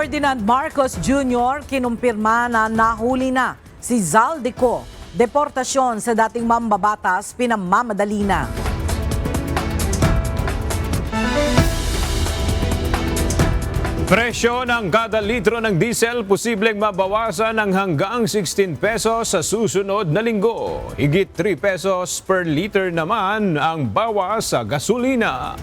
Ferdinand Marcos Jr. kinumpirma na nahuli na si Zaldico. Deportasyon sa dating mambabatas pinamamadali na. Presyo ng kada litro ng diesel posibleng mabawasan ng hanggang 16 pesos sa susunod na linggo. Higit 3 pesos per liter naman ang bawas sa gasolina.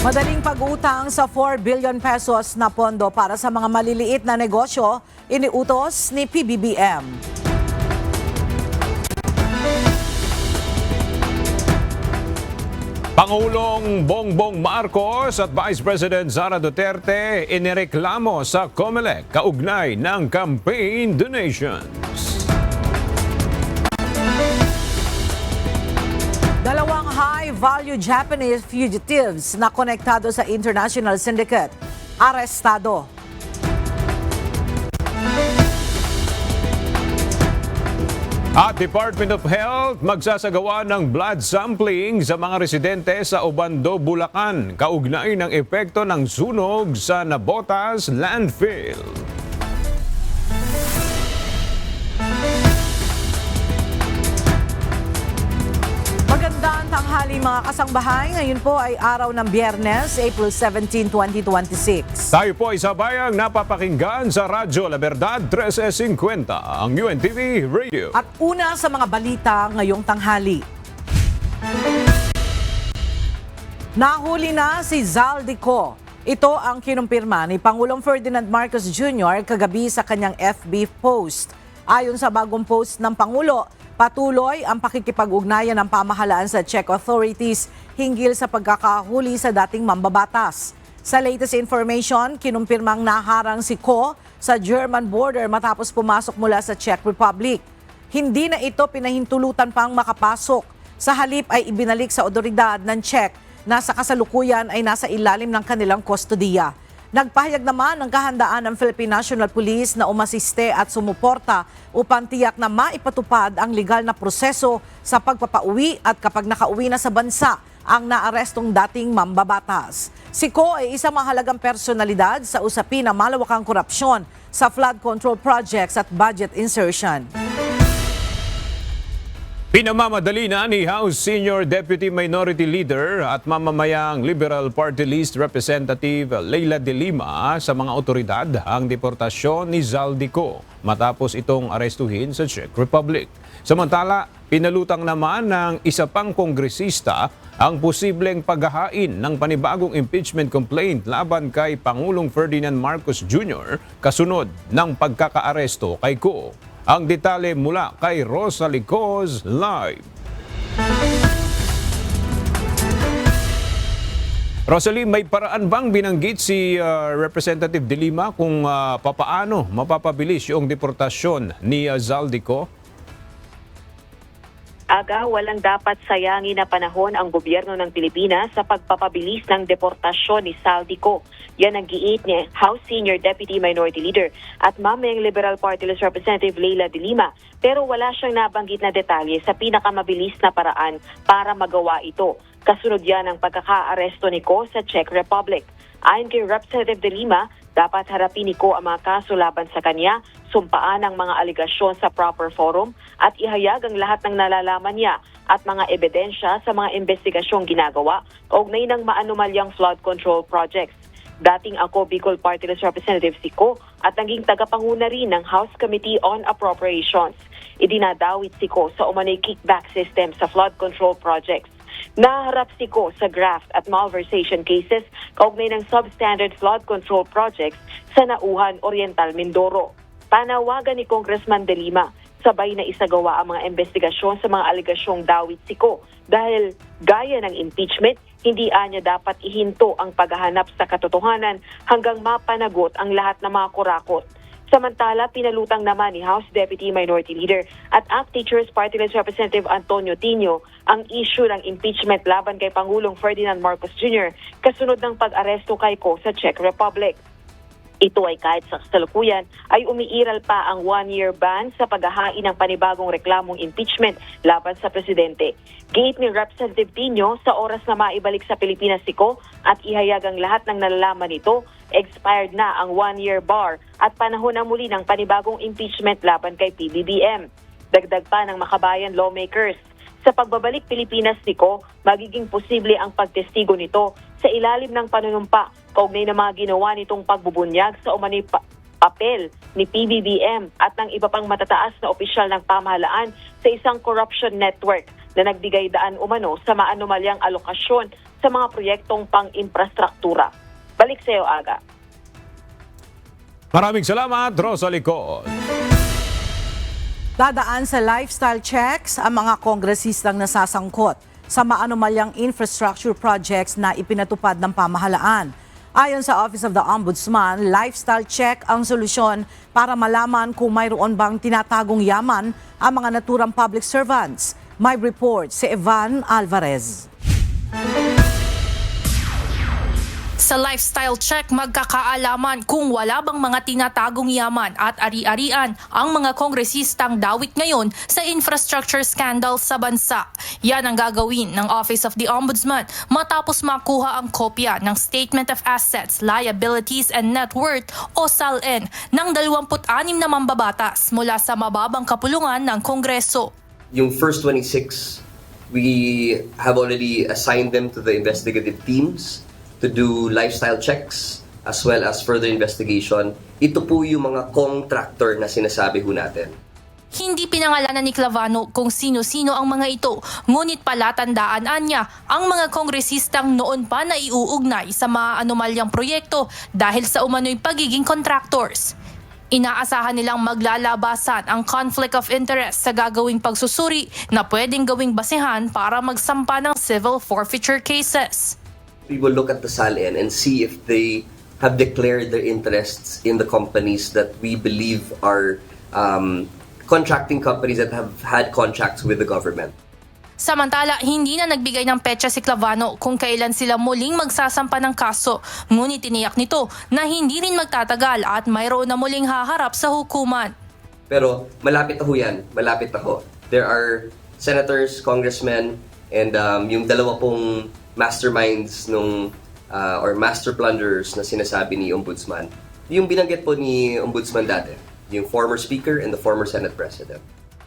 Madaling pag-utang sa 4 billion pesos na pondo para sa mga maliliit na negosyo, iniutos ni PBBM. Pangulong Bongbong Marcos at Vice President Sara Duterte inireklamo sa COMELEC kaugnay ng campaign donations. Dalawang high-value Japanese fugitives na konektado sa international syndicate, arestado. At Department of Health magsasagawa ng blood sampling sa mga residente sa Obando, Bulacan, kaugnay ng epekto ng sunog sa Nabotas landfill. Magandang tanghali mga kasangbahay. Ngayon po ay araw ng Biyernes, April 17, 2026. Tayo po ay sabayang napapakinggan sa Radyo La Verdad 1350, ang UNTV Radio. At una sa mga balita ngayong tanghali. Nahuli na si Zaldico. Ito ang kinumpirma ni Pangulong Ferdinand Marcos Jr. kagabi sa kanyang FB post. Ayon sa bagong post ng Pangulo, patuloy ang pakikipag-ugnayan ng pamahalaan sa Czech authorities hinggil sa pagkakahuli sa dating mambabatas. Sa latest information, kinumpirmang naharang si Ko sa German border matapos pumasok mula sa Czech Republic. Hindi na ito pinahintulutan pang makapasok. Sa halip ay ibinalik sa otoridad ng Czech na sa kasalukuyan ay nasa ilalim ng kanilang kustodiya. Nagpahayag naman ng kahandaan ng Philippine National Police na umasiste at sumuporta upang tiyak na maipatupad ang legal na proseso sa pagpapauwi at kapag nakauwi na sa bansa ang naarestong dating mambabatas. Si Ko ay isang mahalagang personalidad sa usapin ng malawakang korupsyon sa flood control projects at budget insertion. Pinamamadali na ni House Senior Deputy Minority Leader at mamamayang Liberal Party List Representative Leila de Lima sa mga otoridad ang deportasyon ni Zaldico matapos itong arestuhin sa Czech Republic. Samantala, pinalutang naman ng isa pang kongresista ang posibleng paghahain ng panibagong impeachment complaint laban kay Pangulong Ferdinand Marcos Jr. kasunod ng pagkakaaresto kay Ko. Ang detalye mula kay Rosa Licos live. Rosalie, may paraan bang binanggit si Representative De Lima kung papaano mapapabilis yung deportasyon ni Zaldico? Walang dapat sayangin na panahon ang gobyerno ng Pilipinas sa pagpapabilis ng deportasyon ni Zaldico. Yan ang giit ni House Senior Deputy Minority Leader at mamayang Liberal Party List Representative Leila de Lima. Pero wala siyang nabanggit na detalye sa pinakamabilis na paraan para magawa ito. Kasunod yan ang pagkakaaresto ni Ko sa Czech Republic. Ayon kay Representative de Lima, dapat harapin ni Ko ang mga kaso laban sa kanya, sumpaan ang mga aligasyon sa proper forum at ihayag ang lahat ng nalalaman niya at mga ebidensya sa mga investigasyong ginagawa kaugnay ng maanumalyang flood control projects. Dating ako Bicol Party List Representative si Ko at naging tagapanguna rin ng House Committee on Appropriations. Idinadawit si Ko sa umano'y kickback system sa flood control projects. Naharap si Ko sa graft at malversation cases kaugnay ng substandard flood control projects sa Nauhan, Oriental, Mindoro. Panawagan ni Congressman De Lima, sabay na isagawa ang mga investigasyon sa mga aligasyong dawit si Ko dahil gaya ng impeachment, hindi anya dapat ihinto ang paghahanap sa katotohanan hanggang mapanagot ang lahat ng mga kurakot. Samantala, pinalutang naman ni House Deputy Minority Leader at ACT Teachers Party List Representative Antonio Tino ang issue ng impeachment laban kay Pangulong Ferdinand Marcos Jr. kasunod ng pag-aresto kay Ko sa Czech Republic. Ito ay kahit sa kasalukuyan ay umiiral pa ang one-year ban sa paghahain ng panibagong reklamong impeachment laban sa presidente. Giit ni Representative Tino, sa oras na maibalik sa Pilipinas si Ko at ihayag ang lahat ng nalalaman nito, expired na ang one-year bar at panahon na muli ng panibagong impeachment laban kay PBBM. Dagdag pa ng makabayan lawmakers, sa pagbabalik Pilipinas ni Ko, magiging posible ang pagtestigo nito sa ilalim ng panunumpa kaugnay ng mga ginawa nitong pagbubunyag sa umano'y papel ni PBBM at ng iba pang matataas na opisyal ng pamahalaan sa isang corruption network na nagbigay daan umano sa maanumalyang alokasyon sa mga proyektong pang-infrastruktura. Balik sa iyo, Aga. Maraming salamat, Rosalie Co. Dadaan sa lifestyle checks ang mga kongresistang nasasangkot sa maanumalyang infrastructure projects na ipinatupad ng pamahalaan. Ayon sa Office of the Ombudsman, lifestyle check ang solusyon para malaman kung mayroon bang tinatagong yaman ang mga naturang public servants. May report si Evan Alvarez. Sa lifestyle check, magkakaalaman kung wala bang mga tinatagong yaman at ari-arian ang mga kongresistang dawit ngayon sa infrastructure scandal sa bansa. Yan ang gagawin ng Office of the Ombudsman matapos makuha ang kopya ng Statement of Assets, Liabilities and Net Worth o SALN ng 26 na mambabatas mula sa mababang kapulungan ng Kongreso. Yung first 26, we have already assigned them to the investigative teams to do lifestyle checks as well as further investigation. Ito po yung mga contractor na sinasabi ho natin. Hindi pinangalanan ni Clavano kung sino-sino ang mga ito, ngunit palatandaan niya ang mga kongresistang noon pa na iuugnay sa mga anomalyang proyekto dahil sa umano'y pagiging contractors. Inaasahan nilang maglalabasan ang conflict of interest sa gagawing pagsusuri na pwedeng gawing basehan para magsampa ng civil forfeiture cases. We will look at the SALN and see if they have declared their interests in the companies that we believe are contracting companies that have had contracts with the government. Samantala, hindi na nagbigay ng petsa si Clavano kung kailan sila muling magsasampa ng kaso. Ngunit tiniyak nito na hindi rin magtatagal at mayroon na muling haharap sa hukuman. Pero malapit na ho yan. Malapit na ho. There are senators, congressmen, and yung dalawa pong masterminds nung or master plunderers na sinasabi ni Ombudsman. Yung binanggit po ni Ombudsman dati, yung former speaker and the former Senate President.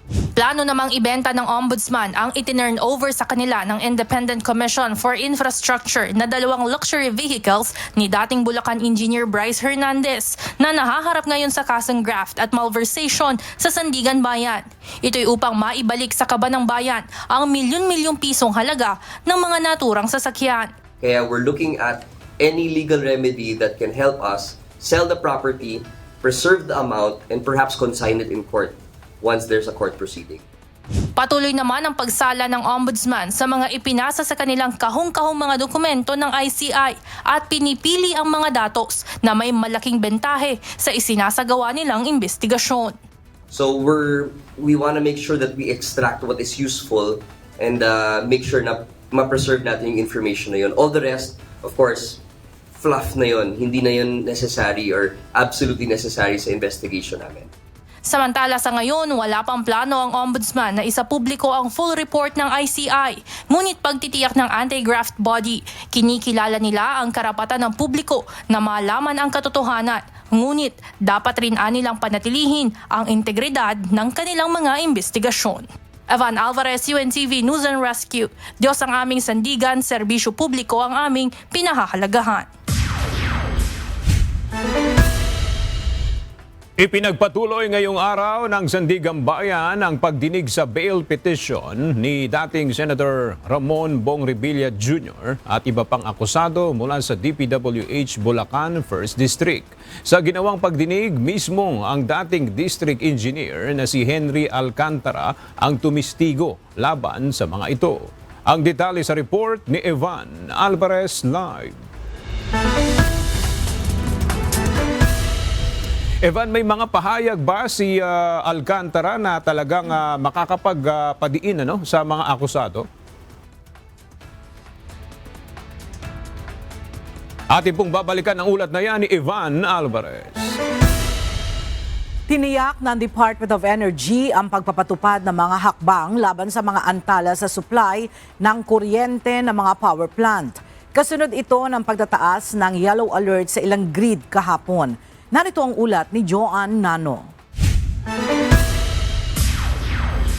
Plano namang ibenta ng Ombudsman ang itinurn over sa kanila ng Independent Commission for Infrastructure na 2 luxury vehicles ni dating Bulacan Engineer Bryce Hernandez na nahaharap ngayon sa kasong graft at malversation sa Sandigan Bayan. Ito'y upang maibalik sa kaban ng bayan ang milyon-milyong pisong halaga ng mga naturang sasakyan. Kaya we're looking at any legal remedy that can help us sell the property, preserve the amount, and perhaps consign it in court once there's a court proceeding. Patuloy naman ang pagsala ng Ombudsman sa mga ipinasa sa kanilang kahong-kahong mga dokumento ng ICI at pinipili ang mga datos na may malaking bentahe sa isinasagawa nilang investigasyon. So we want to make sure that we extract what is useful and make sure na ma-preserve natin yung information na yun. All the rest, of course, fluff na yun. Hindi na yun necessary or absolutely necessary sa investigation namin. Samantala sa ngayon, wala pang plano ang Ombudsman na isapubliko ang full report ng ICI. Ngunit pagtitiyak ng anti-graft body, kinikilala nila ang karapatan ng publiko na malaman ang katotohanan. Ngunit dapat rin anilang panatilihin ang integridad ng kanilang mga investigasyon. Evan Alvarez, UNTV News and Rescue. Diyos ang aming sandigan, serbisyo publiko ang aming pinahahalagahan. Ipinagpatuloy ngayong araw ng Sandigan Bayan ang pagdinig sa bail petition ni dating Senator Ramon Bong Revilla Jr. at iba pang akusado mula sa DPWH Bulacan 1st District. Sa ginawang pagdinig, mismo ang dating district engineer na si Henry Alcantara ang tumistigo laban sa mga ito. Ang detalye sa report ni Evan Alvarez Live. Evan, may mga pahayag ba si Alcantara na talagang makakapagpadiin sa mga akusado? Atin pong babalikan ang ulat na yan ni Ivan Alvarez. Tiniyak ng Department of Energy ang pagpapatupad ng mga hakbang laban sa mga antala sa supply ng kuryente ng mga power plant. Kasunod ito ng pagtataas ng yellow alert sa ilang grid kahapon. Narito ang ulat ni Joanne Nano.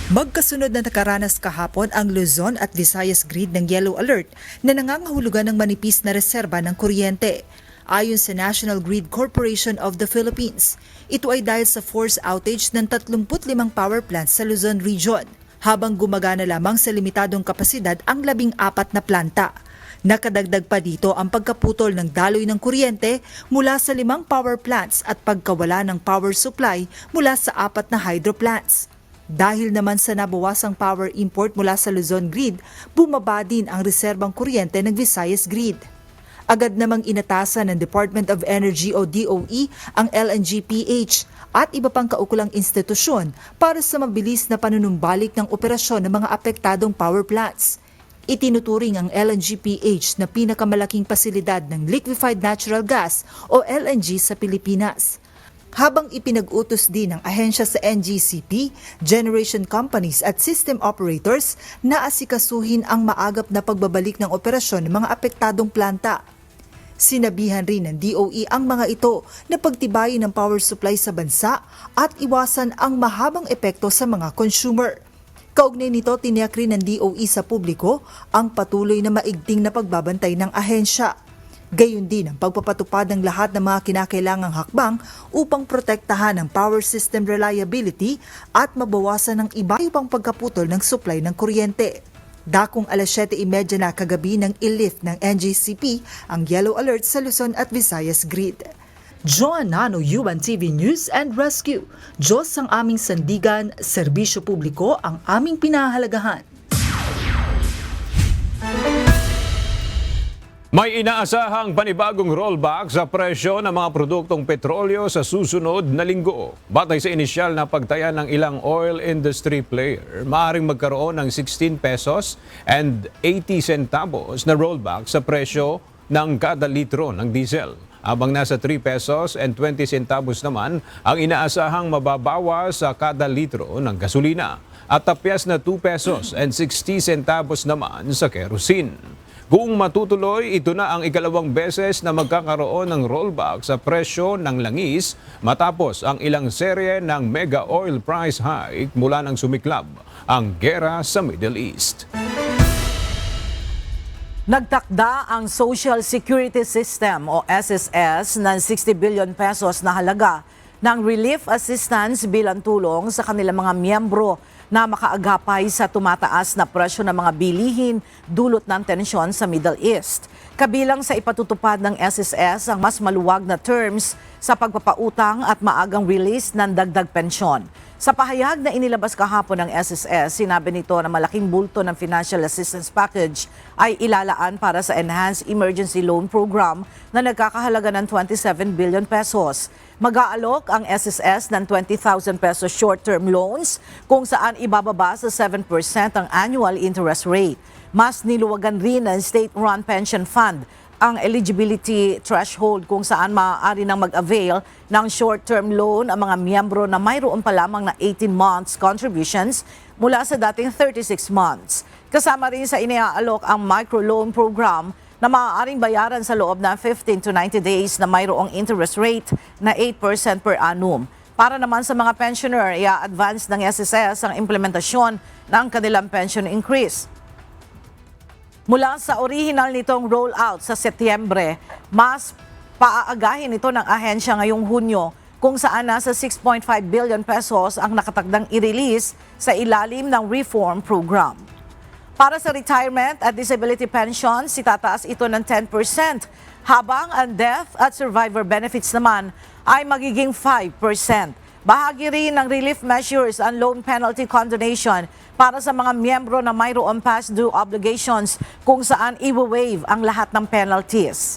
Magkasunod na nakaranas kahapon ang Luzon at Visayas grid ng yellow alert na nangangahulugan ng manipis na reserba ng kuryente. Ayon sa National Grid Corporation of the Philippines, ito ay dahil sa force outage ng 35 power plants sa Luzon Region, habang gumagana lamang sa limitadong kapasidad ang 14 na planta. Nakadagdag pa dito ang pagkaputol ng daloy ng kuryente mula sa 5 power plants at pagkawala ng power supply mula sa 4 na hydro plants. Dahil naman sa nabawasang power import mula sa Luzon Grid, bumaba din ang reserbang kuryente ng Visayas Grid. Agad namang inatasan ng Department of Energy o DOE ang LNGPH at iba pang kaukulang institusyon para sa mabilis na panunumbalik ng operasyon ng mga apektadong power plants. Itinuturing ang LNGPH na pinakamalaking pasilidad ng liquefied natural gas o LNG sa Pilipinas. Habang ipinag-utos din ng ahensya sa NGCP, generation companies at system operators na asikasuhin ang maagap na pagbabalik ng operasyon ng mga apektadong planta. Sinabihan rin ng DOE ang mga ito na pagtibayin ng power supply sa bansa at iwasan ang mahabang epekto sa mga consumer. Kaugnay nito, tiniyak rin ng DOE sa publiko ang patuloy na maigting na pagbabantay ng ahensya. Gayon din ang pagpapatupad ng lahat ng mga kinakailangang hakbang upang protektahan ang power system reliability at mabawasan ng iba-ibang pagkaputol ng supply ng kuryente. Dakong alas 7:30 na kagabi nang i-lift ng NGCP ang yellow alert sa Luzon at Visayas Grid. Joanne Nano, UNTV News and Rescue. Diyos ang aming sandigan, serbisyo publiko ang aming pinahahalagahan. May inaasahang panibagong rollback sa presyo ng mga produktong petrolyo sa susunod na linggo. Batay sa inisyal na pagtaya ng ilang oil industry player, maaaring magkaroon ng 16 pesos and 80 centavos na rollback sa presyo ng kada litro ng diesel. Habang nasa 3 pesos and 20 centavos naman ang inaasahang mababawa sa kada litro ng gasolina at tapyas na 2 pesos and 60 centavos naman sa kerosene. Kung matutuloy, ito na ang ikalawang beses na magkakaroon ng rollback sa presyo ng langis matapos ang ilang serye ng mega oil price hike mula nang sumiklab ang gera sa Middle East. Nagtakda ang Social Security System o SSS ng 60 billion pesos na halaga ng relief assistance bilang tulong sa kanilang mga miyembro na makaagapay sa tumataas na presyo ng mga bilihin dulot ng tensyon sa Middle East. Kabilang sa ipatutupad ng SSS ang mas maluwag na terms sa pagpapautang at maagang release ng dagdag pensyon. Sa pahayag na inilabas kahapon ng SSS, sinabi nito na malaking bulto ng financial assistance package ay ilalaan para sa Enhanced Emergency Loan Program na nagkakahalaga ng 27 billion pesos. Mag-aalok ang SSS ng 20,000 pesos short-term loans kung saan ibababa sa 7% ang annual interest rate. Mas niluwagan rin ng state-run pension fund ang eligibility threshold kung saan maaari nang mag-avail ng short-term loan ang mga miyembro na mayroon pa lamang na 18 months contributions mula sa dating 36 months. Kasama rin sa iniaalok ang microloan program na maaaring bayaran sa loob ng 15 to 90 days na mayroong interest rate na 8% per annum. Para naman sa mga pensioner, i-advance ng SSS ang implementasyon ng kanilang pension increase. Mula sa original nitong rollout sa Setyembre, mas paaagahin ito ng ahensya ngayong Hunyo kung saan nasa 6.5 billion pesos ang nakatagdang i-release sa ilalim ng reform program. Para sa retirement at disability pensions, itataas ito ng 10%, habang ang death at survivor benefits naman ay magiging 5%. Bahagi rin ng relief measures ang loan penalty condonation para sa mga miyembro na mayroong past due obligations kung saan i-waive ang lahat ng penalties.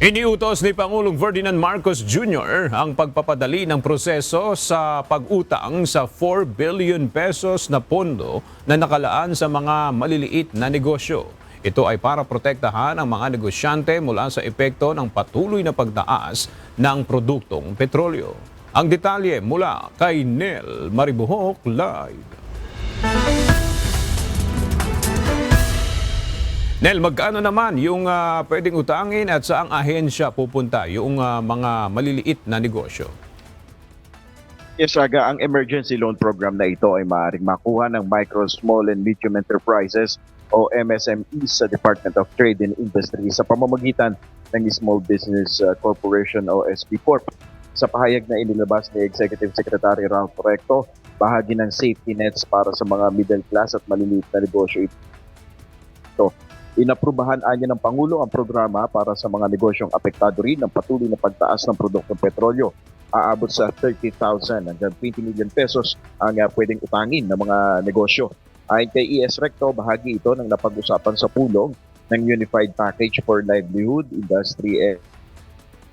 Iniutos ni Pangulong Ferdinand Marcos Jr. ang pagpapadali ng proseso sa pag-utang sa 4 billion pesos na pondo na nakalaan sa mga maliliit na negosyo. Ito ay para protektahan ang mga negosyante mula sa epekto ng patuloy na pagtaas ng produktong petrolyo. Ang detalye mula kay Nel Maribuhok Live. Nel, magkano naman yung pwedeng utangin at saang ahensya pupunta yung mga maliliit na negosyo? Yes, Raga, ang emergency loan program na ito ay maaaring makuha ng Micro, Small and Medium Enterprises o MSMEs sa Department of Trade and Industry sa pamamagitan ng Small Business Corporation o SB Corp. Sa pahayag na inilabas ni Executive Secretary Ralph Recto, bahagi ng safety nets para sa mga middle class at maliliit na negosyo ito. Inaprubahan anya ng Pangulo ang programa para sa mga negosyong apektado rin ng patuloy na pagtaas ng produktong petrolyo. Aabot sa 30,000 hanggang 20 million pesos ang pwedeng utangin ng mga negosyo. Ayon kay ES Recto, bahagi ito ng napag-usapan sa pulong ng Unified Package for Livelihood, Industry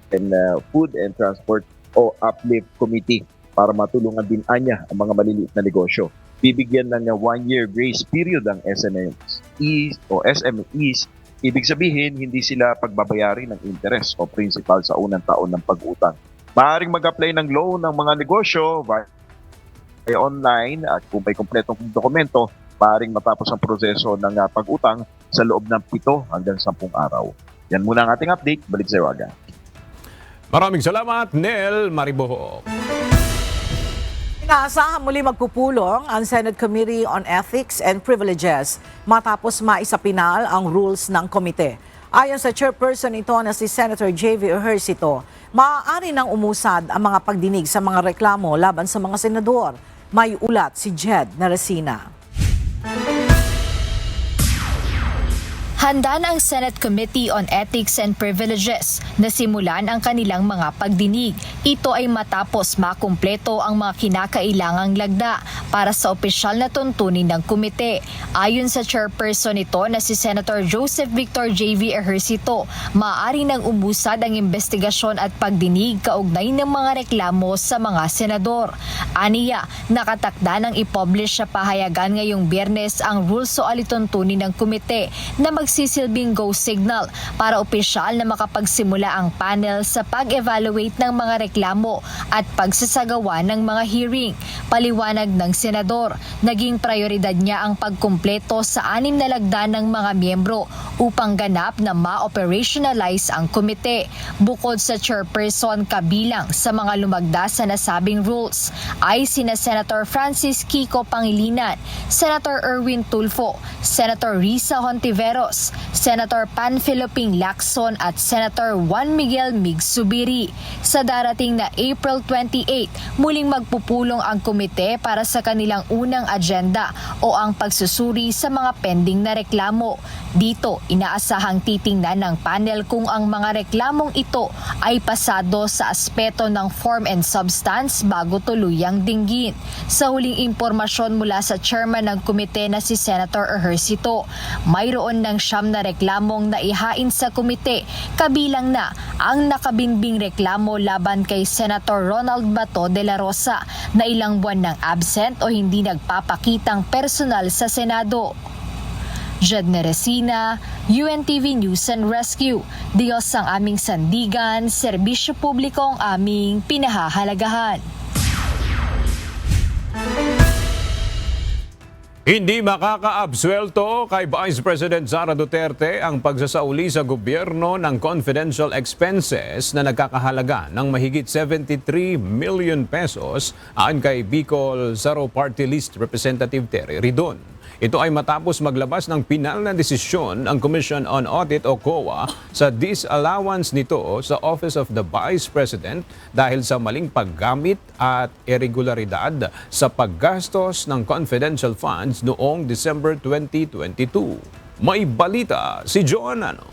and Food and Transport o UPLIFT Committee para matulungan din anya ang mga maliliit na negosyo. Bibigyan ng 1-year grace period ang SMEs. Ibig sabihin, hindi sila pagbabayarin ng interest o principal sa unang taon ng pag-utang. Maaaring mag-apply ng loan ng mga negosyo via online at kung may kompletong dokumento, maaaring matapos ang proseso ng pag-utang sa loob ng 7 hanggang 10 araw. Yan muna ang ating update. Balik sa Raga. Maraming salamat, Nel Maribuhok. Inaasahan muli magpupulong ang Senate Committee on Ethics and Privileges matapos maisapinal ang rules ng komite. Ayon sa chairperson ito na si Senator J.V. Ejercito, maaari nang umusad ang mga pagdinig sa mga reklamo laban sa mga senador. May ulat si Jed Narasina. Handa na ang Senate Committee on Ethics and Privileges na simulan ang kanilang mga pagdinig. Ito ay matapos makumpleto ang mga kinakailangang lagda para sa opisyal na tuntunin ng komite. Ayon sa chairperson ito na si Senator Joseph Victor J.V. Ejercito, maaari nang umusad ang investigasyon at pagdinig kaugnay ng mga reklamo sa mga senador. Aniya, nakatakda ng i-publish sa pahayagan ngayong Biyernes ang rules o alituntunin ng komite na magsisilbing go signal para opisyal na makapagsimula ang panel sa pag-evaluate ng mga reklamo at pagsasagawa ng mga hearing. Paliwanag ng senador, naging prioridad niya ang pagkumpleto sa 6 na lagda ng mga miyembro upang ganap na ma-operationalize ang komite. Bukod sa chairperson, kabilang sa mga lumagda sa nasabing rules ay sina Senator Francis Kiko Pangilinan, Senator Erwin Tulfo, Senator Risa Hontiveros, Senator Panfiloping Lacson at Senator Juan Miguel Mig-Subiri. Sa darating na April 28, muling magpupulong ang komite para sa kanilang unang agenda o ang pagsusuri sa mga pending na reklamo. Dito, inaasahang titingnan ng panel kung ang mga reklamong ito ay pasado sa aspeto ng form and substance bago tuluyang dinggin. Sa huling impormasyon mula sa chairman ng komite na si Senator Ejercito, mayroon ng 9 na reklamong naihain sa komite, kabilang na ang nakabinbing reklamo laban kay Senator Ronald Bato de la Rosa na ilang buwan nang absent o hindi nagpapakitang personal sa Senado. Jed Neresina, UNTV News and Rescue. Diyos ang aming sandigan, serbisyo publiko ang aming pinahahalagahan. Hindi makakaabsuelto kay Vice President Sara Duterte ang pagsasauli sa gobyerno ng confidential expenses na nagkakahalaga ng mahigit 73 million pesos ayon kay Bicol Zaro Party List Representative Terry Ridon. Ito ay matapos maglabas ng pinal na desisyon ang Commission on Audit o COA sa disallowance nito sa Office of the Vice President dahil sa maling paggamit at irregularidad sa paggastos ng confidential funds noong December 2022. May balita si John Ano.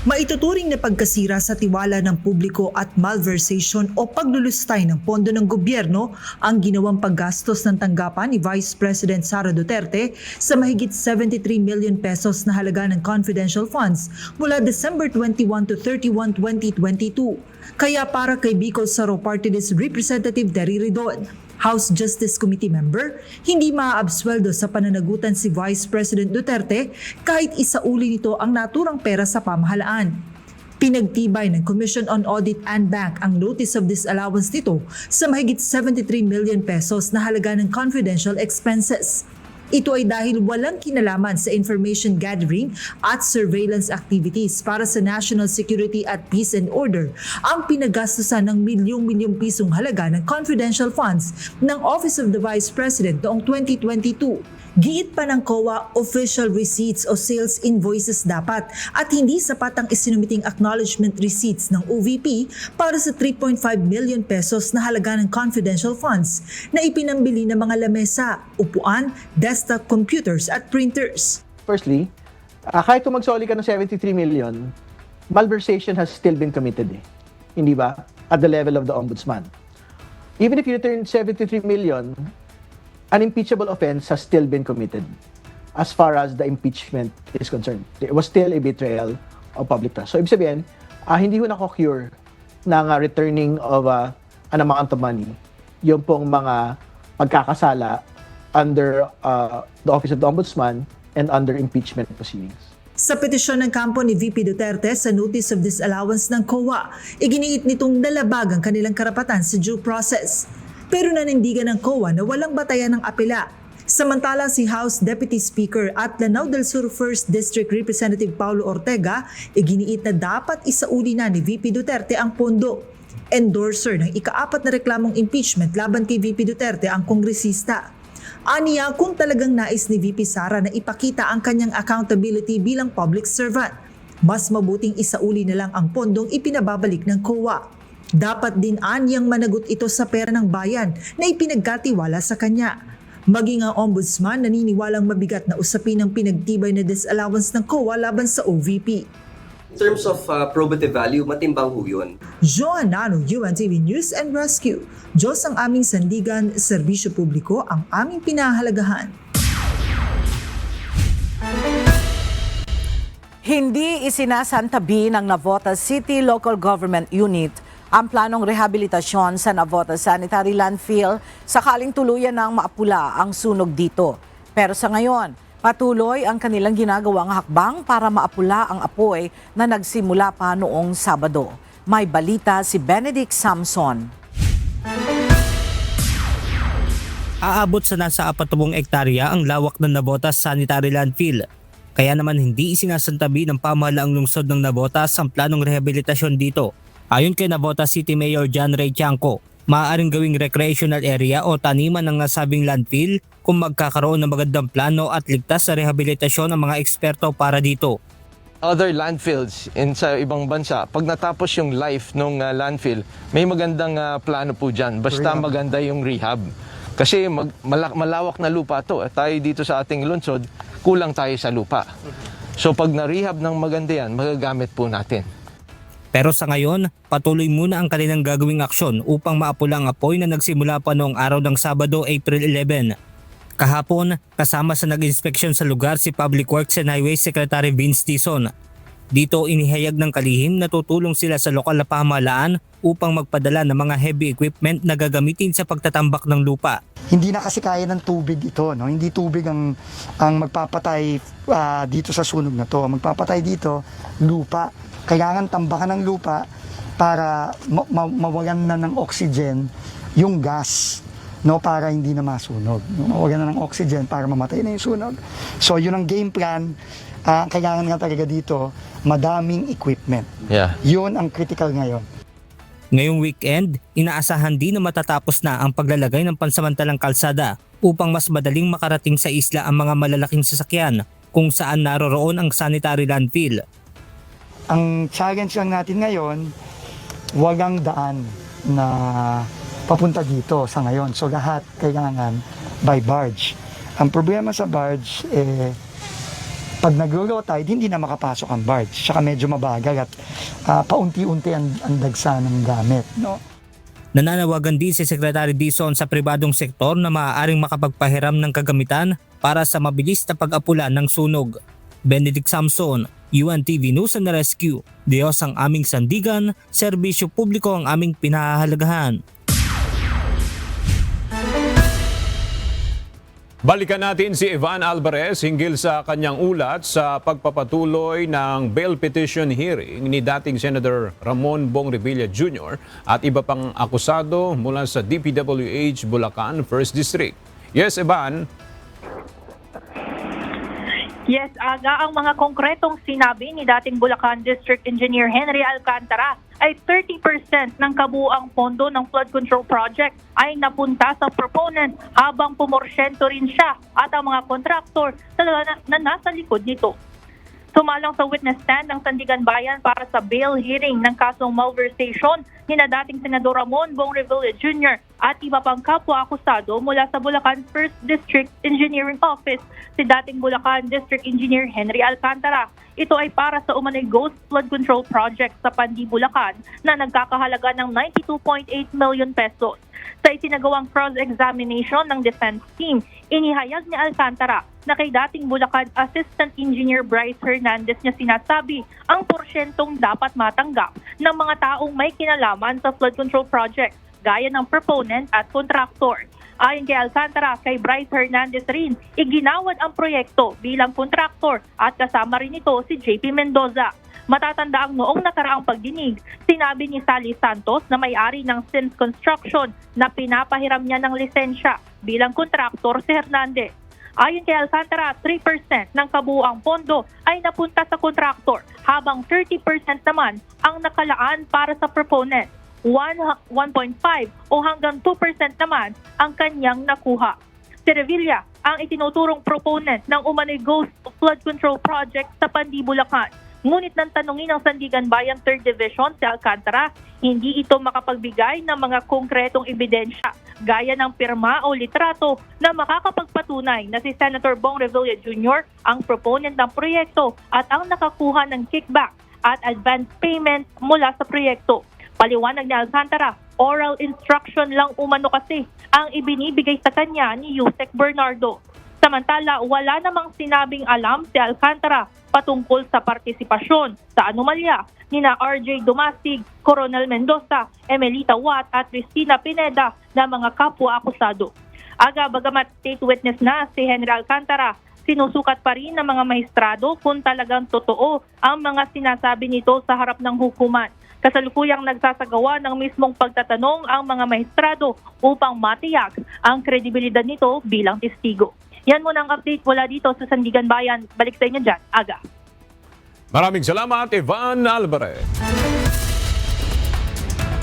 Maituturing na pagkasira sa tiwala ng publiko at malversation o paglulustay ng pondo ng gobyerno ang ginawang paggastos ng tanggapan ni Vice President Sara Duterte sa mahigit 73 million pesos na halaga ng confidential funds mula December 21 to 31, 2022. Kaya para kay Bicol Zaro Party List Representative Terry Ridon, House Justice Committee member, hindi maaabsweldo sa pananagutan si Vice President Duterte kahit isauli nito ang naturang pera sa pamahalaan. Pinagtibay ng Commission on Audit and Bank ang notice of disallowance nito sa mahigit 73 million pesos na halaga ng confidential expenses. Ito ay dahil walang kinalaman sa information gathering at surveillance activities para sa national security at peace and order ang pinagastusan ng milyong-milyong pisong halaga ng confidential funds ng Office of the Vice President noong 2022. Giit pa ng COA, official receipts o sales invoices dapat at hindi sapat ang isinumiting acknowledgement receipts ng OVP para sa 3.5 million pesos na halaga ng confidential funds na ipinambili ng mga lamesa, upuan, desktop computers at printers. Firstly, kahit kung magsoli ka ng 73 million, malversation has still been committed Hindi ba? At the level of the ombudsman. Even if you return 73 million, an impeachable offense has still been committed as far as the impeachment is concerned. It was still a betrayal of public trust. So, ibig sabihin, hindi ko nako-cure ng returning of an amount of money yung pong mga pagkakasala under the Office of the Ombudsman and under impeachment proceedings. Sa petisyon ng kampo ni VP Duterte sa Notice of Disallowance ng COA, iginiit nitong nalabag ang kanilang karapatan sa due process. Pero nanindigan ng COA na walang batayan ng apela. Samantala si House Deputy Speaker at Lanao del Sur 1st District Representative Paulo Ortega, iginiit na dapat isauli na ni VP Duterte ang pondo. Endorser ng ika-4 na reklamong impeachment laban kay VP Duterte ang kongresista. Aniya kung talagang nais ni VP Sara na ipakita ang kanyang accountability bilang public servant, mas mabuting isauli na lang ang pondong ipinababalik ng COA. Dapat din anyang managot ito sa pera ng bayan na ipinagkatiwala sa kanya. Maging ang ombudsman naniniwalang mabigat na usapin ang pinagtibay na disallowance ng COA laban sa OVP. In terms of probative value, matimbang ho yun. Joan Nano, UNTV News and Rescue. Diyos ang aming sandigan, serbisyo publiko ang aming pinahalagahan. Hindi isinasantabi ng Navotas City Local Government Unit ang planong rehabilitasyon sa Navotas Sanitary Landfill sakaling tuluyan ng maapula ang sunog dito. Pero sa ngayon, patuloy ang kanilang ginagawang hakbang para maapula ang apoy na nagsimula pa noong Sabado. May balita si Benedict Samson. Aabot sa nasa 40 hektarya ang lawak ng Navotas Sanitary Landfill. Kaya naman hindi isinasantabi ng pamahalaang lungsod ng Navotas ang planong rehabilitasyon dito. Ayon kay Navotas City Mayor John Ray Chanco, maaaring gawing recreational area o taniman ng nasabing landfill kung magkakaroon ng magandang plano at ligtas sa rehabilitasyon ng mga eksperto para dito. Other landfills sa ibang bansa, pag natapos yung life ng landfill, may magandang plano po dyan. Basta maganda yung rehab. Kasi malawak na lupa to. Tayo dito sa ating lungsod, kulang tayo sa lupa. So pag na-rehab ng maganda yan, magagamit po natin. Pero sa ngayon, patuloy muna ang kanilang gagawing aksyon upang maapula ang apoy na nagsimula pa noong araw ng Sabado, April 11. Kahapon, kasama sa nag-inspeksyon sa lugar si Public Works and Highways Secretary Vince Tison. Dito inihayag ng kalihim na tutulong sila sa lokal na pamahalaan upang magpadala ng mga heavy equipment na gagamitin sa pagtatambak ng lupa. Hindi na kasi kaya ng tubig ito, no? Hindi tubig ang magpapatay dito sa sunog na to. Magpapatay dito lupa. Kailangan tambakan ng lupa para mawalan na ng oxygen yung gas, no, para hindi na masunog. Mawalan na ng oxygen para mamatay na yung sunog. So yun ang game plan. Kailangan nga talaga dito madaming equipment. Yeah. Yun ang critical ngayon. Ngayong weekend, inaasahan din na matatapos na ang paglalagay ng pansamantalang kalsada upang mas madaling makarating sa isla ang mga malalaking sasakyan kung saan naroroon ang sanitary landfill. Ang challenge lang natin ngayon, walang daan na papunta dito sa ngayon. So lahat kailangan by barge. Ang problema sa barge, pag nag-low tide, hindi na makapasok ang barge. Saka medyo mabagal at paunti-unti ang dagsa ng gamit. No? Nananawagan din si Secretary Dizon sa pribadong sektor na maaaring makapagpahiram ng kagamitan para sa mabilis na pag-apula ng sunog. Benedict Samson, UNTV News and Rescue. Diyos ang aming sandigan, serbisyo publiko ang aming pinahahalagahan. Balikan natin si Ivan Alvarez hinggil sa kanyang ulat sa pagpapatuloy ng bail petition hearing ni dating Senator Ramon Bong Revilla Jr. at iba pang akusado mula sa DPWH Bulacan 1st District. Yes, Ivan. Yes, Aga, ang mga konkretong sinabi ni dating Bulacan District Engineer Henry Alcantara ay 30% ng kabuuang pondo ng flood control project ay napunta sa proponent habang pumorsyento rin siya at ang mga kontraktor na nasa likod nito. Sumalang sa witness stand ng Sandigan Bayan para sa bail hearing ng kasong malversation ni na dating Senador Ramon Bong Revilla Jr. at iba pang kapwa-akusado mula sa Bulacan 1st District Engineering Office, si dating Bulacan District Engineer Henry Alcantara. Ito ay para sa umano'y Ghost Flood Control Project sa Pandi, Bulacan na nagkakahalaga ng 92.8 million pesos. Sa isinagawang cross-examination ng defense team, inihayag ni Alcantara na kay dating Bulacan Assistant Engineer Bryce Hernandez niya sinasabi ang porsyentong dapat matanggap ng mga taong may kinalaman sa flood control project, gaya ng proponent at contractor. Ayon kay Alcantara, kay Bryce Hernandez rin, iginawad ang proyekto bilang kontraktor at kasama rin ito si JP Mendoza. Matatandaang noong nakaraang pagdinig, sinabi ni Sally Santos na may-ari ng Sims Construction na pinapahiram niya ng lisensya bilang kontraktor si Hernandez. Ayon kay Alcantara, 3% ng kabuuang pondo ay napunta sa kontraktor habang 30% naman ang nakalaan para sa proponent. 1.5 o hanggang 2% naman ang kanyang nakuha. Si Revilla ang itinuturong proponent ng umano'y Ghost Flood Control Project sa Pandi, Bulacan. Ngunit nang tanungin ng Sandigan Bayan 3rd Division si Alcantara, hindi ito makapagbigay ng mga konkretong ebidensya gaya ng pirma o litrato na makakapagpatunay na si Senator Bong Revilla Jr. ang proponent ng proyekto at ang nakakuha ng kickback at advance payment mula sa proyekto. Paliwanag ni Alcantara, oral instruction lang umano kasi ang ibinibigay sa kanya ni Yusek Bernardo. Samantala, wala namang sinabing alam si Alcantara patungkol sa partisipasyon sa anomalya ni na RJ Dumasig, Coronel Mendoza, Emelita Watt at Cristina Pineda na mga kapwa-akusado. Aga, bagamat state witness na si Henry Alcantara, sinusukat pa rin ng mga maestrado kung talagang totoo ang mga sinasabi nito sa harap ng hukuman. Kasalukuyang nagsasagawa ng mismong pagtatanong ang mga maestrado upang matiyak ang kredibilidad nito bilang testigo. Yan muna ang update mula dito sa Sandigan Bayan. Balik sa inyo dyan, Aga. Maraming salamat, Ivan Alvarez.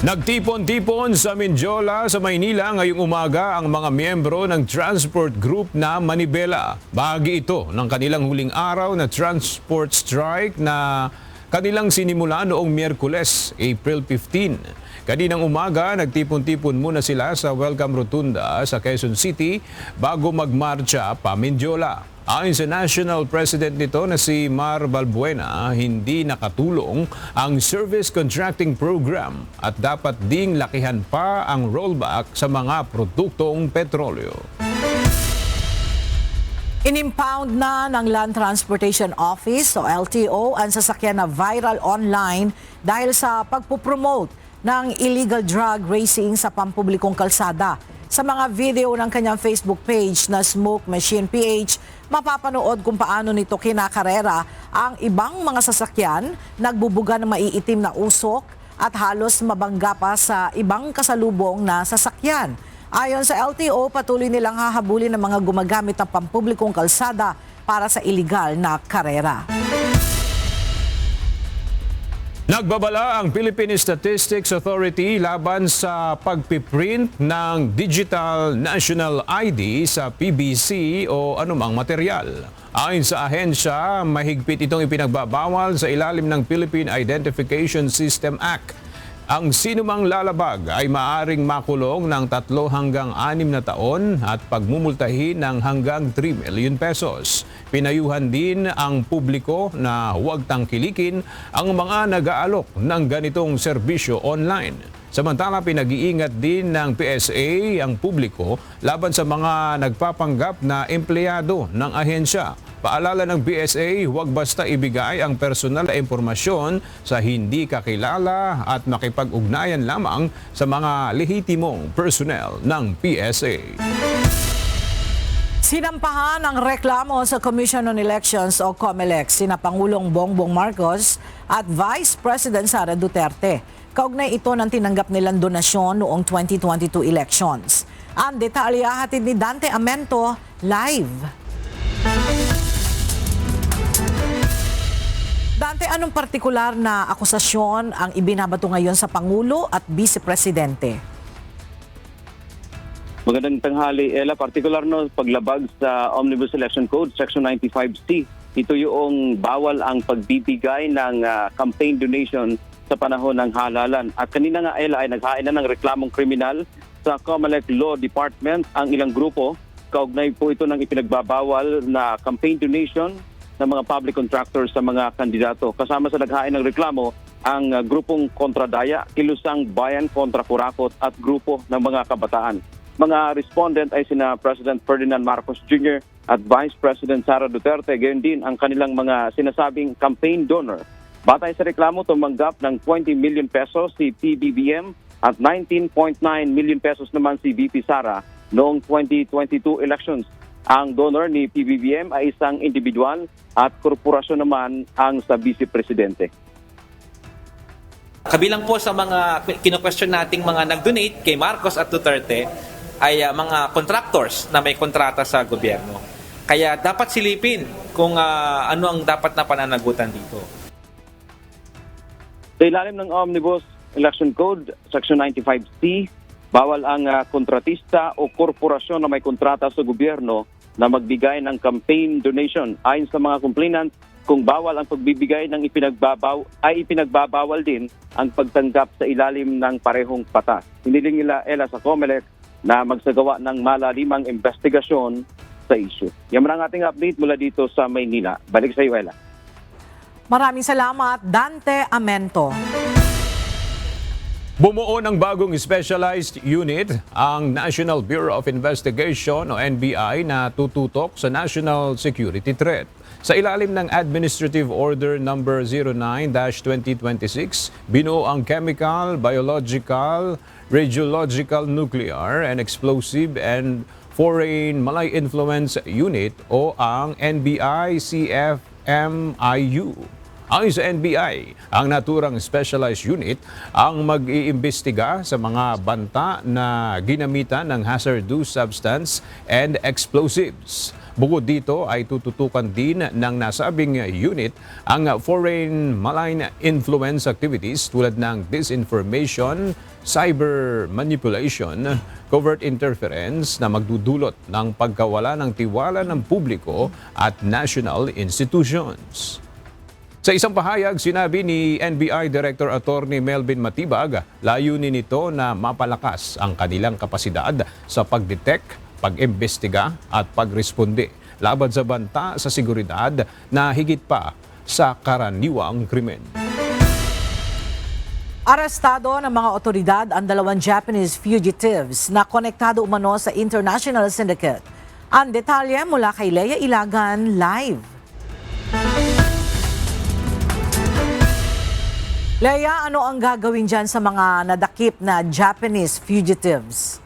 Nagtipon-tipon sa Mindiola sa Maynila ngayong umaga ang mga miyembro ng transport group na Manibela. Bahagi ito ng kanilang huling araw na transport strike na kanilang sinimula noong Miyerkules, April 15. Kaninang umaga, nagtipon-tipon muna sila sa Welcome Rotunda sa Quezon City bago magmarcha pa Mindiola. Ayon sa National President nito na si Mar Balbuena, hindi nakatulong ang Service Contracting Program at dapat ding lakihan pa ang rollback sa mga produktong petrolyo. Inimpound na ng Land Transportation Office o LTO ang sasakyan na viral online dahil sa pagpupromote ng illegal drug racing sa pampublikong kalsada. Sa mga video ng kanyang Facebook page na Smoke Machine PH, mapapanood kung paano nito kinakarera ang ibang mga sasakyan, nagbubuga ng maiitim na usok at halos mabangga pa sa ibang kasalubong na sasakyan. Ayon sa LTO, patuloy nilang hahabulin ng mga gumagamit ng pampublikong kalsada para sa illegal na karera. Nagbabala ang Philippine Statistics Authority laban sa pagpiprint ng Digital National ID sa PBC o anumang material. Ayon sa ahensya, mahigpit itong ipinagbabawal sa ilalim ng Philippine Identification System Act. Ang sinumang lalabag ay maaring makulong ng 3 hanggang 6 na taon at pagmumultahin ng hanggang 3 million pesos. Pinayuhan din ang publiko na huwag tangkilikin ang mga nag-aalok ng ganitong serbisyo online. Samantala, pinag-iingat din ng PSA ang publiko laban sa mga nagpapanggap na empleyado ng ahensya. Paalala ng PSA, huwag basta ibigay ang personal na impormasyon sa hindi kakilala at makipag-ugnayan lamang sa mga lehitimong personnel ng PSA. Sinampahan ang reklamo sa Commission on Elections o COMELEC sina Pangulong Bongbong Marcos at Vice President Sara Duterte. Kaugnay ito ng tinanggap nilang donasyon noong 2022 elections. Ang detalye hatid ni Dante Amento live. Dante, anong partikular na akusasyon ang ibinabato ngayon sa Pangulo at Vice Presidente? Magandang tanghali, Ella. Partikular no paglabag sa Omnibus Election Code, Section 95C. Ito yung bawal ang pagbibigay ng campaign donation sa panahon ng halalan. At kanina nga, Ella, ay naghain na ng reklamong kriminal sa COMELEC Law Department ang ilang grupo. Kaugnay po ito ng ipinagbabawal na campaign donation ng mga public contractors sa mga kandidato. Kasama sa naghain ng reklamo ang grupong Kontradaya, Kilusang Bayan kontra Kurakot at grupo ng mga kabataan. Mga respondent ay sina President Ferdinand Marcos Jr. at Vice President Sara Duterte, gayon din ang kanilang mga sinasabing campaign donor. Batay sa reklamo, tumanggap ng 20 million pesos si PBBM at 19.9 million pesos naman si VP Sara noong 2022 elections. Ang donor ni PBBM ay isang individual at korporasyon naman ang sa Vice Presidente. Kabilang po sa mga kino-question nating mga nag-donate kay Marcos at Duterte ay mga contractors na may kontrata sa gobyerno. Kaya dapat silipin kung ano ang dapat na pananagutan dito. Sa ilalim ng Omnibus Election Code, Section 95C, bawal ang kontratista o korporasyon na may kontrata sa gobyerno na magbigay ng campaign donation. Ayon sa mga complainant, kung bawal ang pagbibigay ng ipinagbabawal din ang pagtanggap sa ilalim ng parehong batas. Hiniling nila, Ella, sa COMELEC na magsagawa ng malalimang investigasyon sa issue. Yan ang ating update mula dito sa Maynila. Balik sa iyo, Ella. Maraming salamat, Dante Amento. Bumuo ng bagong specialized unit ang National Bureau of Investigation o NBI na tututok sa national security threat. Sa ilalim ng Administrative Order No. 09-2026, binuo ang Chemical, Biological, Radiological, Nuclear, and Explosive and Foreign Malay Influence Unit o ang NBI-CFMIU. Ayon sa NBI, ang naturang specialized unit ang mag-iimbestiga sa mga banta na ginamitan ng hazardous substance and explosives. Bukod dito ay tututukan din ng nasabing unit ang foreign malign influence activities tulad ng disinformation, cyber manipulation, covert interference na magdudulot ng pagkawala ng tiwala ng publiko at national institutions. Sa isang pahayag, sinabi ni NBI Director Attorney Melvin Matibag, layunin nito na mapalakas ang kanilang kapasidad sa pagdetect, pag-imbestiga at pagresponde laban sa banta sa seguridad na higit pa sa karaniwang krimen. Arestado ng mga otoridad ang 2 Japanese fugitives na konektado umano sa international syndicate. Ang detalye mula kay Lea Ilagan live. Lea, ano ang gagawin dyan sa mga nadakip na Japanese fugitives?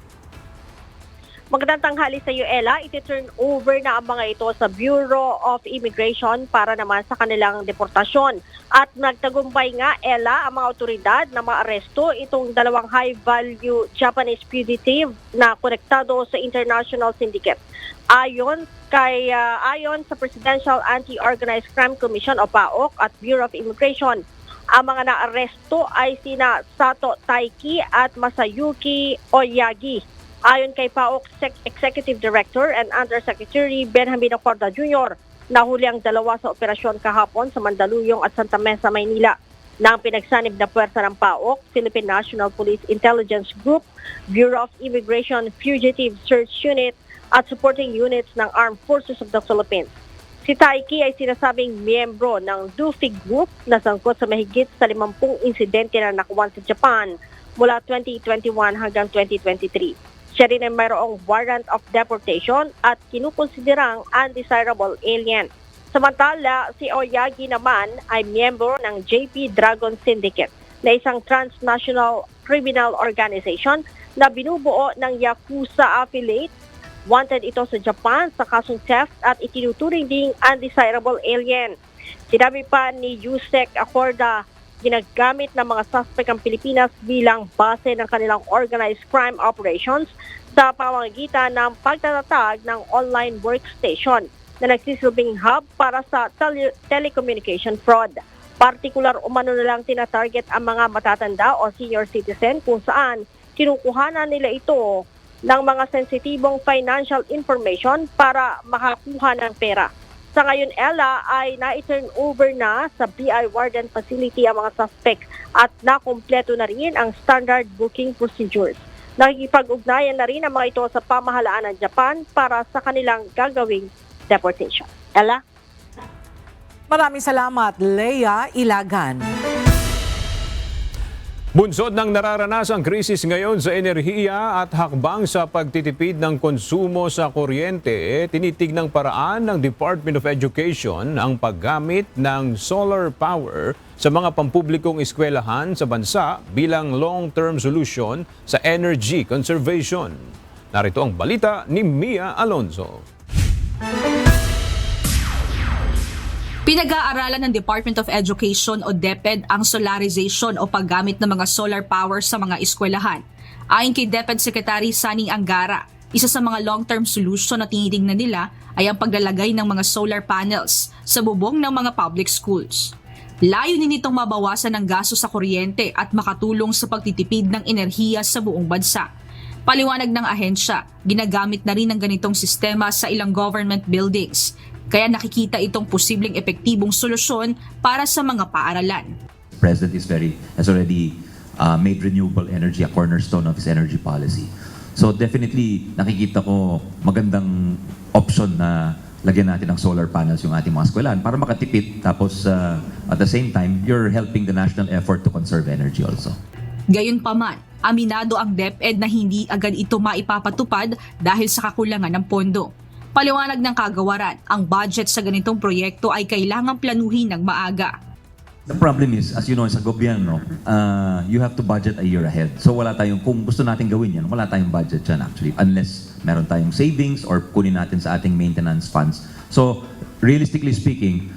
Magandang tanghali sa iyo, Ella. Iti-turn over na ang mga ito sa Bureau of Immigration para naman sa kanilang deportasyon. At nagtagumpay nga, Ella, ang mga otoridad na maaresto itong 2 high-value Japanese fugitive na konektado sa International Syndicate. Ayon sa Presidential Anti-Organized Crime Commission o PAOK at Bureau of Immigration, ang mga naaresto ay sina Sato Taiki at Masayuki Oyagi. Ayon kay PAOK Executive Director and Undersecretary Benjamin Ocorda Jr., nahuli ang 2 sa operasyon kahapon sa Mandaluyong at Santa Mesa, Maynila. Nang pinagsanib na puwersa ng PAOK, Philippine National Police Intelligence Group, Bureau of Immigration Fugitive Search Unit at supporting units ng Armed Forces of the Philippines. Si Taiki ay sinasabing miyembro ng Dufig Group na sangkot sa mahigit sa 50 insidente na nakuwan sa Japan mula 2021 hanggang 2023. Siya rin ay mayroong warrant of deportation at kinukonsiderang undesirable alien. Samantala, si Oyagi naman ay miyembro ng JP Dragon Syndicate na isang transnational criminal organization na binubuo ng Yakuza affiliate Wanted ito sa Japan sa kasong theft at itinuturing ding undesirable alien. Sinabi pa ni Yusek Acorda, ginagamit ng mga suspect ang Pilipinas bilang base ng kanilang organized crime operations sa pamamagitan ng pagtatatag ng online workstation na nagsisilbing hub para sa telecommunication fraud. Partikular umano na lang tinatarget ang mga matatanda o senior citizen kung saan kinukuhanan nila ito ng mga sensitibong financial information para makakuha ng pera. Sa ngayon, Ella, ay na-turn over na sa BI Warden Facility ang mga suspect at nakumpleto na rin ang standard booking procedures. Nakikipag-ugnayan na rin ang mga ito sa pamahalaan ng Japan para sa kanilang gagawing deportation. Ella? Maraming salamat, Leia Ilagan. Bunsod ng nararanasang krisis ngayon sa enerhiya at hakbang sa pagtitipid ng konsumo sa kuryente, tinitignang paraan ng Department of Education ang paggamit ng solar power sa mga pampublikong eskwelahan sa bansa bilang long-term solution sa energy conservation. Narito ang balita ni Mia Alonzo. Pinag-aaralan ng Department of Education o DepEd ang solarization o paggamit ng mga solar power sa mga eskwelahan. Ayon kay DepEd Secretary Sunny Angara, isa sa mga long-term solution na tinitingnan nila ay ang paglalagay ng mga solar panels sa bubong ng mga public schools. Layunin nitong mabawasan ang gasto sa kuryente at makatulong sa pagtitipid ng enerhiya sa buong bansa. Paliwanag ng ahensya, ginagamit na rin ang ganitong sistema sa ilang government buildings. Kaya nakikita itong posibleng epektibong solusyon para sa mga paaralan. The President has already made renewable energy a cornerstone of his energy policy. So definitely nakikita ko magandang option na lagyan natin ng solar panels yung ating mga eskwelahan para makatipid, tapos at the same time you're helping the national effort to conserve energy also. Gayunpaman, aminado ang DepEd na hindi agad ito maipapatupad dahil sa kakulangan ng pondo. Paliwanag ng kagawaran, ang budget sa ganitong proyekto ay kailangang planuhin ng maaga. The problem is, as you know, sa gobyerno, you have to budget a year ahead. So wala tayong, kung gusto natin gawin yan, wala tayong budget dyan actually, unless meron tayong savings or kunin natin sa ating maintenance funds. So realistically speaking,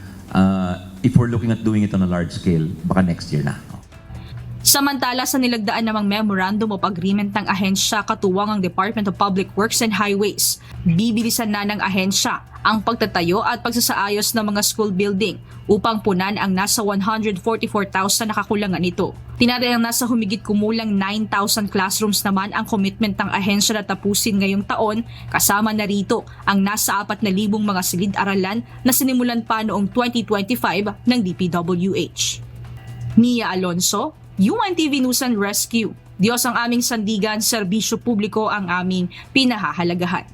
if we're looking at doing it on a large scale, baka next year na. Samantala sa nilagdaan namang Memorandum of Agreement ng ahensya katuwang ang Department of Public Works and Highways, bibilisan na ng ahensya ang pagtatayo at pagsasaayos ng mga school building upang punan ang nasa 144,000 na kakulangan nito. Tinatayang nasa humigit kumulang 9,000 classrooms naman ang commitment ng ahensya na tapusin ngayong taon, kasama na rito ang nasa 4,000 mga silid-aralan na sinimulan pa noong 2025 ng DPWH. Mia Alonzo, UNTV News and Rescue. Diyos ang aming sandigan, serbisyo publiko ang aming pinahahalagahan.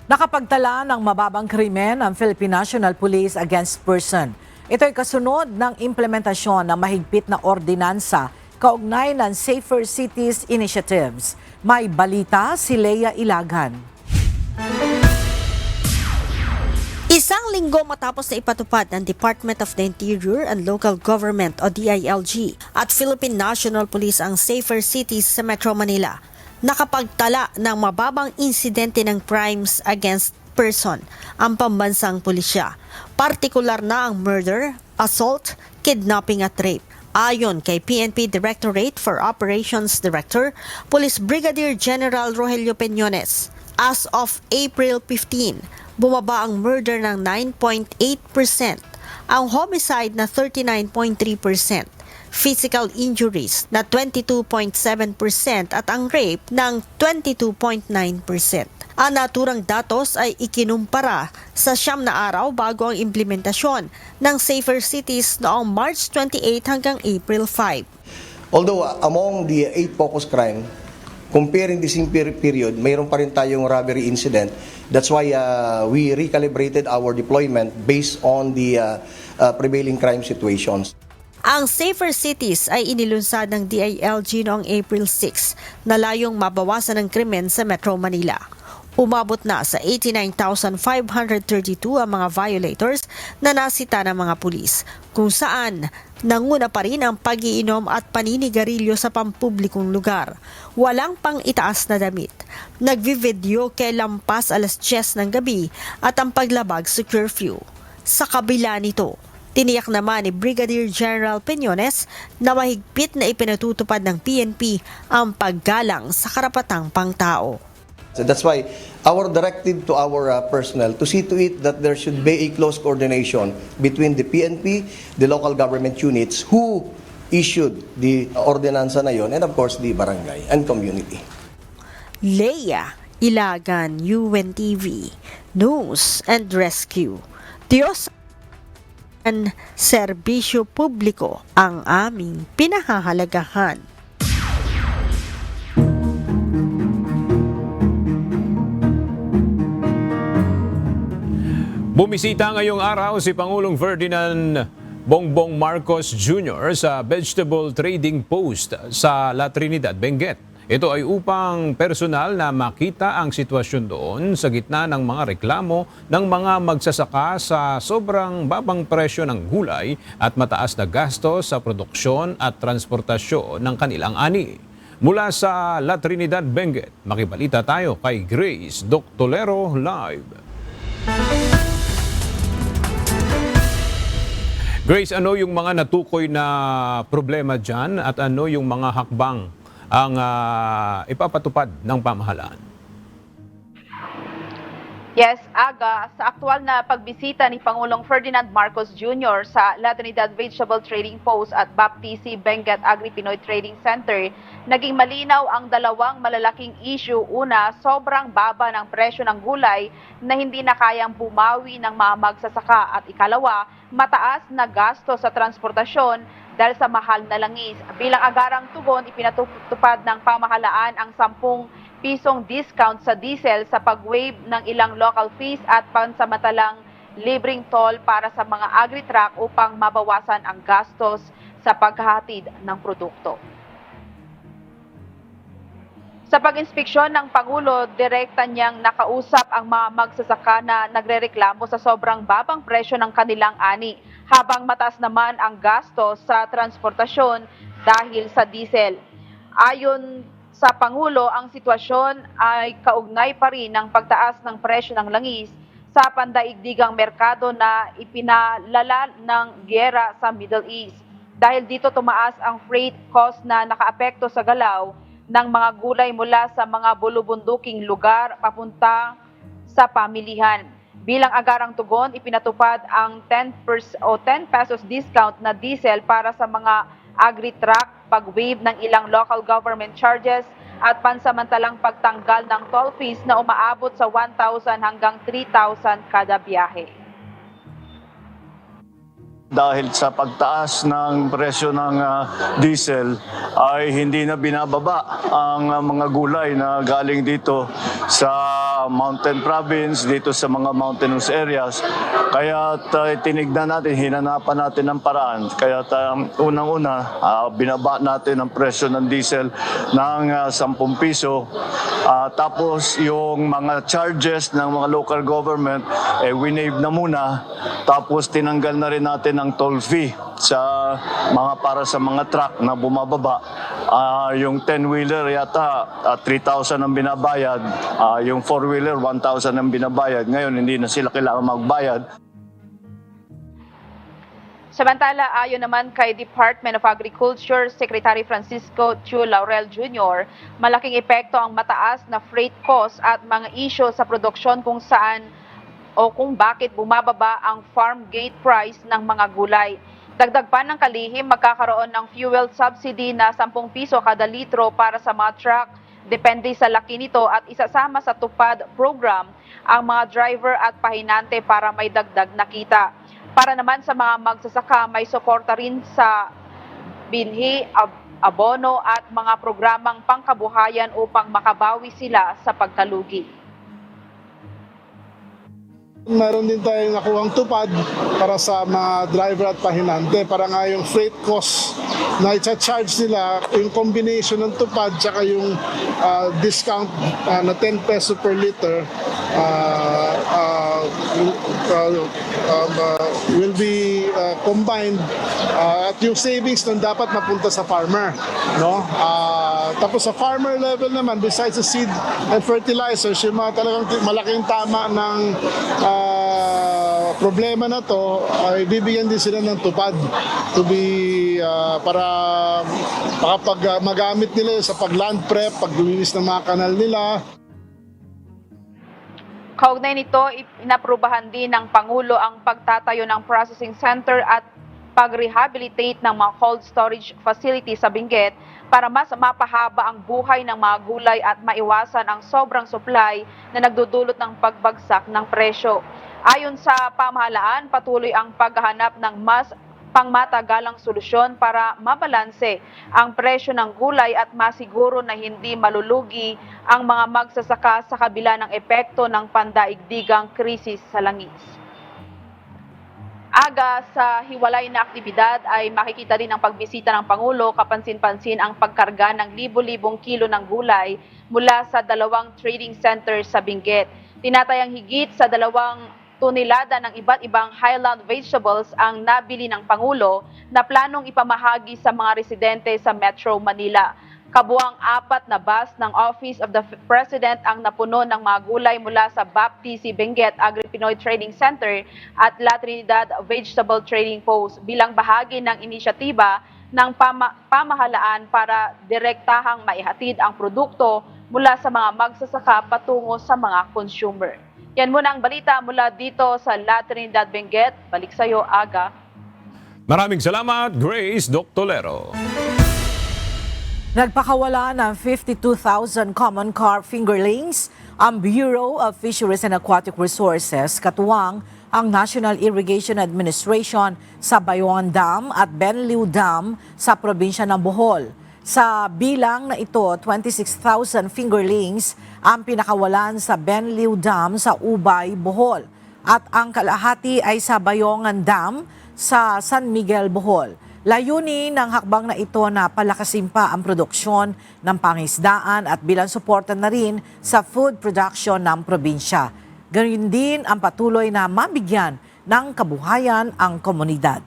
Nakapagtala ng mababang krimen ang Philippine National Police against person. Ito ay kasunod ng implementasyon ng mahigpit na ordinansa kaugnay ng Safer Cities Initiatives. May balita si Leia Ilagan. Isang linggo matapos na ipatupad ng Department of the Interior and Local Government o DILG at Philippine National Police ang Safer Cities sa Metro Manila, nakapagtala ng mababang insidente ng crimes against person ang pambansang pulisya. Partikular na ang murder, assault, kidnapping at rape. Ayon kay PNP Directorate for Operations Director, Police Brigadier General Rogelio Peñones, as of April 15, bumaba ang murder ng 9.8%, ang homicide na 39.3%, physical injuries na 22.7% at ang rape ng 22.9%. Ang naturang datos ay ikinumpara sa 9 na araw bago ang implementasyon ng Safer Cities noong March 28 hanggang April 5. Although among the 8 focus crime, comparing the same period, mayroon pa rin tayong robbery incident. That's why we recalibrated our deployment based on the prevailing crime situations. Ang Safer Cities ay inilunsad ng DILG noong April 6 na layong mabawasan ang krimen sa Metro Manila. Umabot na sa 89,532 ang mga violators na nasita ng mga pulis, kung saan nanguna pa rin ang pag-iinom at paninigarilyo sa pampublikong lugar. Walang pang-itaas na damit. Nagvivideo kay lampas alas 10 ng gabi at ang paglabag sa curfew. Sa kabila nito, tiniyak naman ni Brigadier General Peñones na mahigpit na ipinatutupad ng PNP ang paggalang sa karapatang pangtao. So that's why our directive to our personnel to see to it that there should be a close coordination between the PNP, the local government units who issued the ordinansa na yon, and of course the barangay and community. Leia Ilagan, UNTV, News and Rescue. Diyos ang serbisyo publiko ang aming pinahahalagahan. Bumisita ngayong araw si Pangulong Ferdinand Bongbong Marcos Jr. sa Vegetable Trading Post sa La Trinidad, Benguet. Ito ay upang personal na makita ang sitwasyon doon sa gitna ng mga reklamo ng mga magsasaka sa sobrang babang presyo ng gulay at mataas na gastos sa produksyon at transportasyon ng kanilang ani. Mula sa La Trinidad, Benguet, makibalita tayo kay Grace Doctolero live. Grace, ano yung mga natukoy na problema dyan at ano yung mga hakbang ang ipapatupad ng pamahalaan? Yes, Aga, sa aktual na pagbisita ni Pangulong Ferdinand Marcos Jr. sa La Trinidad Vegetable Trading Post at BAPTC Benguet Agri-Pinoy Trading Center, naging malinaw ang dalawang malalaking issue. Una, sobrang baba ng presyo ng gulay na hindi na kayang bumawi ng mga magsasaka. At ikalawa, mataas na gasto sa transportasyon dahil sa mahal na langis. Bilang agarang tugon, ipinatupad ng pamahalaan ang 10 pisong discount sa diesel sa pag-waive ng ilang local fees at pansamantalang libreng toll para sa mga agri-truck upang mabawasan ang gastos sa paghahatid ng produkto. Sa pag-inspeksyon ng Pangulo, direkta niyang nakausap ang mga magsasaka na nagrereklamo sa sobrang babang presyo ng kanilang ani, habang mataas naman ang gasto sa transportasyon dahil sa diesel. Ayon sa Pangulo, ang sitwasyon ay kaugnay pa rin ng pagtaas ng presyo ng langis sa pandaigdigang merkado na ipinalala ng giyera sa Middle East. Dahil dito tumaas ang freight cost na nakaapekto sa galaw ng mga gulay mula sa mga bulubunduking lugar papunta sa pamilihan. Bilang agarang tugon, ipinatupad ang 10 pesos discount na diesel para sa mga agri-truck, pag-waive ng ilang local government charges at pansamantalang pagtanggal ng toll fees na umaabot sa 1,000 hanggang 3,000 kada biyahe. Dahil sa pagtaas ng presyo ng diesel ay hindi na binababa ang mga gulay na galing dito sa mountain province, dito sa mga mountainous areas. Kaya tinignan natin, hinanapan natin ng paraan. Kaya unang-una, binaba natin ang presyo ng diesel ng 10 piso. Tapos yung mga charges ng mga local government, winave na muna. Tapos tinanggal na rin natin ang toll fee sa mga para sa mga truck na bumababa. Yung 10-wheeler yata 3,000 ang binabayad, yung 4-wheeler 1,000 ang binabayad. Ngayon hindi na sila kailangan magbayad. Samantala, ayon naman kay Department of Agriculture Secretary Francisco Chu Laurel Jr., malaking epekto ang mataas na freight cost at mga isyu sa produksyon kung saan o kung bakit bumababa ang farm gate price ng mga gulay. Dagdag pa ng kalihim, magkakaroon ng fuel subsidy na 10 piso kada litro para sa mga truck. Depende sa laki nito at isasama sa tupad program ang mga driver at pahinante para may dagdag na kita. Para naman sa mga magsasaka, may suporta rin sa binhi, abono at mga programang pangkabuhayan upang makabawi sila sa pagkalugi. Meron din tayong nakuhang tupad para sa mga driver at pahinante para nga yung freight cost na i-charge nila yung combination ng tupad tsaka yung discount na 10 peso per liter will be combined at yung savings nun dapat mapunta sa farmer, no? Tapos sa farmer level naman, besides the seed and fertilizers, yung mga talagang malaking tama ng problema na to, ay bibigyan din sila ng tupad to be para pag magamit nila sa pag-land prep, pag-dulinis ng mga kanal nila. Kaugnay nito, inaprubahan din ng Pangulo ang pagtatayo ng processing center at pag-rehabilitate ng mga cold storage facility sa Benguet para mas mapahaba ang buhay ng mga gulay at maiwasan ang sobrang supply na nagdudulot ng pagbagsak ng presyo. Ayon sa pamahalaan, patuloy ang paghahanap ng mas pangmatagalang solusyon para mabalanse ang presyo ng gulay at masiguro na hindi malulugi ang mga magsasaka sa kabila ng epekto ng pandaigdigang krisis sa langis. Aga sa hiwalay na aktibidad ay makikita din ang pagbisita ng Pangulo, kapansin-pansin ang pagkarga ng libo-libong kilo ng gulay mula sa 2 trading centers sa Benguet. Tinatayang higit sa 2 tonelada ng iba't ibang highland vegetables ang nabili ng Pangulo na planong ipamahagi sa mga residente sa Metro Manila. Kabuang 4 na bus ng Office of the President ang napuno ng mga gulay mula sa Baptisi Benguet Agri-Pinoy Trading Center at La Trinidad Vegetable Trading Post bilang bahagi ng inisyatiba ng pamahalaan para direktahang maihatid ang produkto mula sa mga magsasaka patungo sa mga consumer. Yan muna ang balita mula dito sa La Trinidad Benguet. Balik sa iyo, Aga. Maraming salamat, Grace Doctolero. Nagpakawala ng 52,000 common carp fingerlings ang Bureau of Fisheries and Aquatic Resources, katuwang ang National Irrigation Administration sa Bayoan Dam at Benliu Dam sa probinsya ng Bohol. Sa bilang na ito, 26,000 fingerlings ang pinakawalan sa Benliu Dam sa Ubay, Bohol. At ang kalahati ay sa Bayongan Dam sa San Miguel, Bohol. Layunin ng hakbang na ito na palakasin pa ang produksyon ng pangisdaan at bilang suporta na rin sa food production ng probinsya. Ganoon din ang patuloy na mabigyan ng kabuhayan ang komunidad.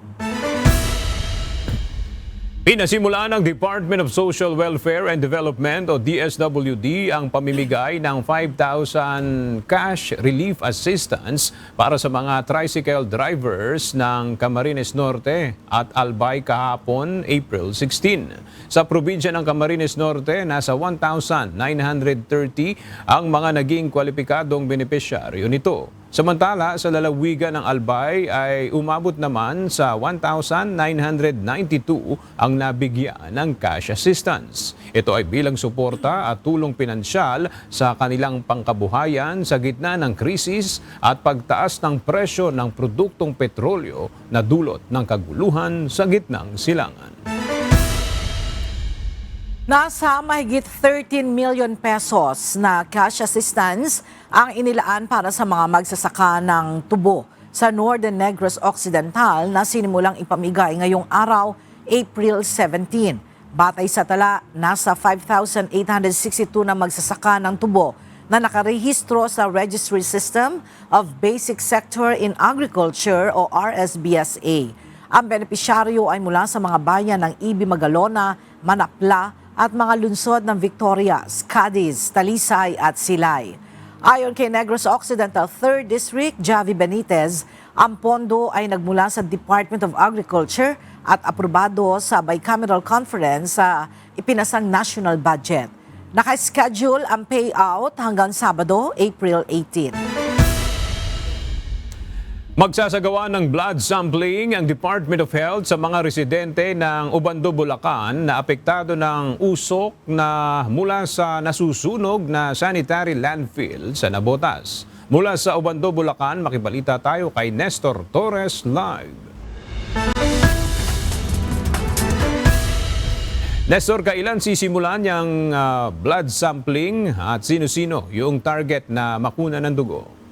Pinasimulan ng Department of Social Welfare and Development o DSWD ang pamimigay ng 5,000 cash relief assistance para sa mga tricycle drivers ng Camarines Norte at Albay kahapon, April 16. Sa probinsya ng Camarines Norte, nasa 1,930 ang mga naging kwalipikadong benepisyaryo nito. Samantala, sa lalawigan ng Albay ay umabot naman sa 1,992 ang nabigyan ng cash assistance. Ito ay bilang suporta at tulong pinansyal sa kanilang pangkabuhayan sa gitna ng krisis at pagtaas ng presyo ng produktong petrolyo na dulot ng kaguluhan sa gitnang silangan. Nasa mahigit 13 million pesos na cash assistance ang inilaan para sa mga magsasaka ng tubo sa Northern Negros Occidental na sinimulang ipamigay ngayong araw, April 17. Batay sa tala, nasa 5,862 na magsasaka ng tubo na nakarehistro sa Registry System of Basic Sector in Agriculture o RSBSA. Ang benepisyaryo ay mula sa mga bayan ng Ibi Magalona, Manapla, at mga lungsod ng Victoria, Cadiz, Talisay at Silay. Ayon kay Negros Occidental 3rd District, Javi Benitez, ang pondo ay nagmula sa Department of Agriculture at aprobado sa Bicameral Conference sa ipinasang national budget. Naka-schedule ang payout hanggang Sabado, April 18. Magsasagawa ng blood sampling ang Department of Health sa mga residente ng Ubando, Bulacan na apektado ng usok na mula sa nasusunog na sanitary landfill sa Nabotas. Mula sa Ubando, Bulacan, makibalita tayo kay Nestor Torres live. Nestor, kailan sisimulan yung blood sampling at sino-sino yung target na makuna ng dugo?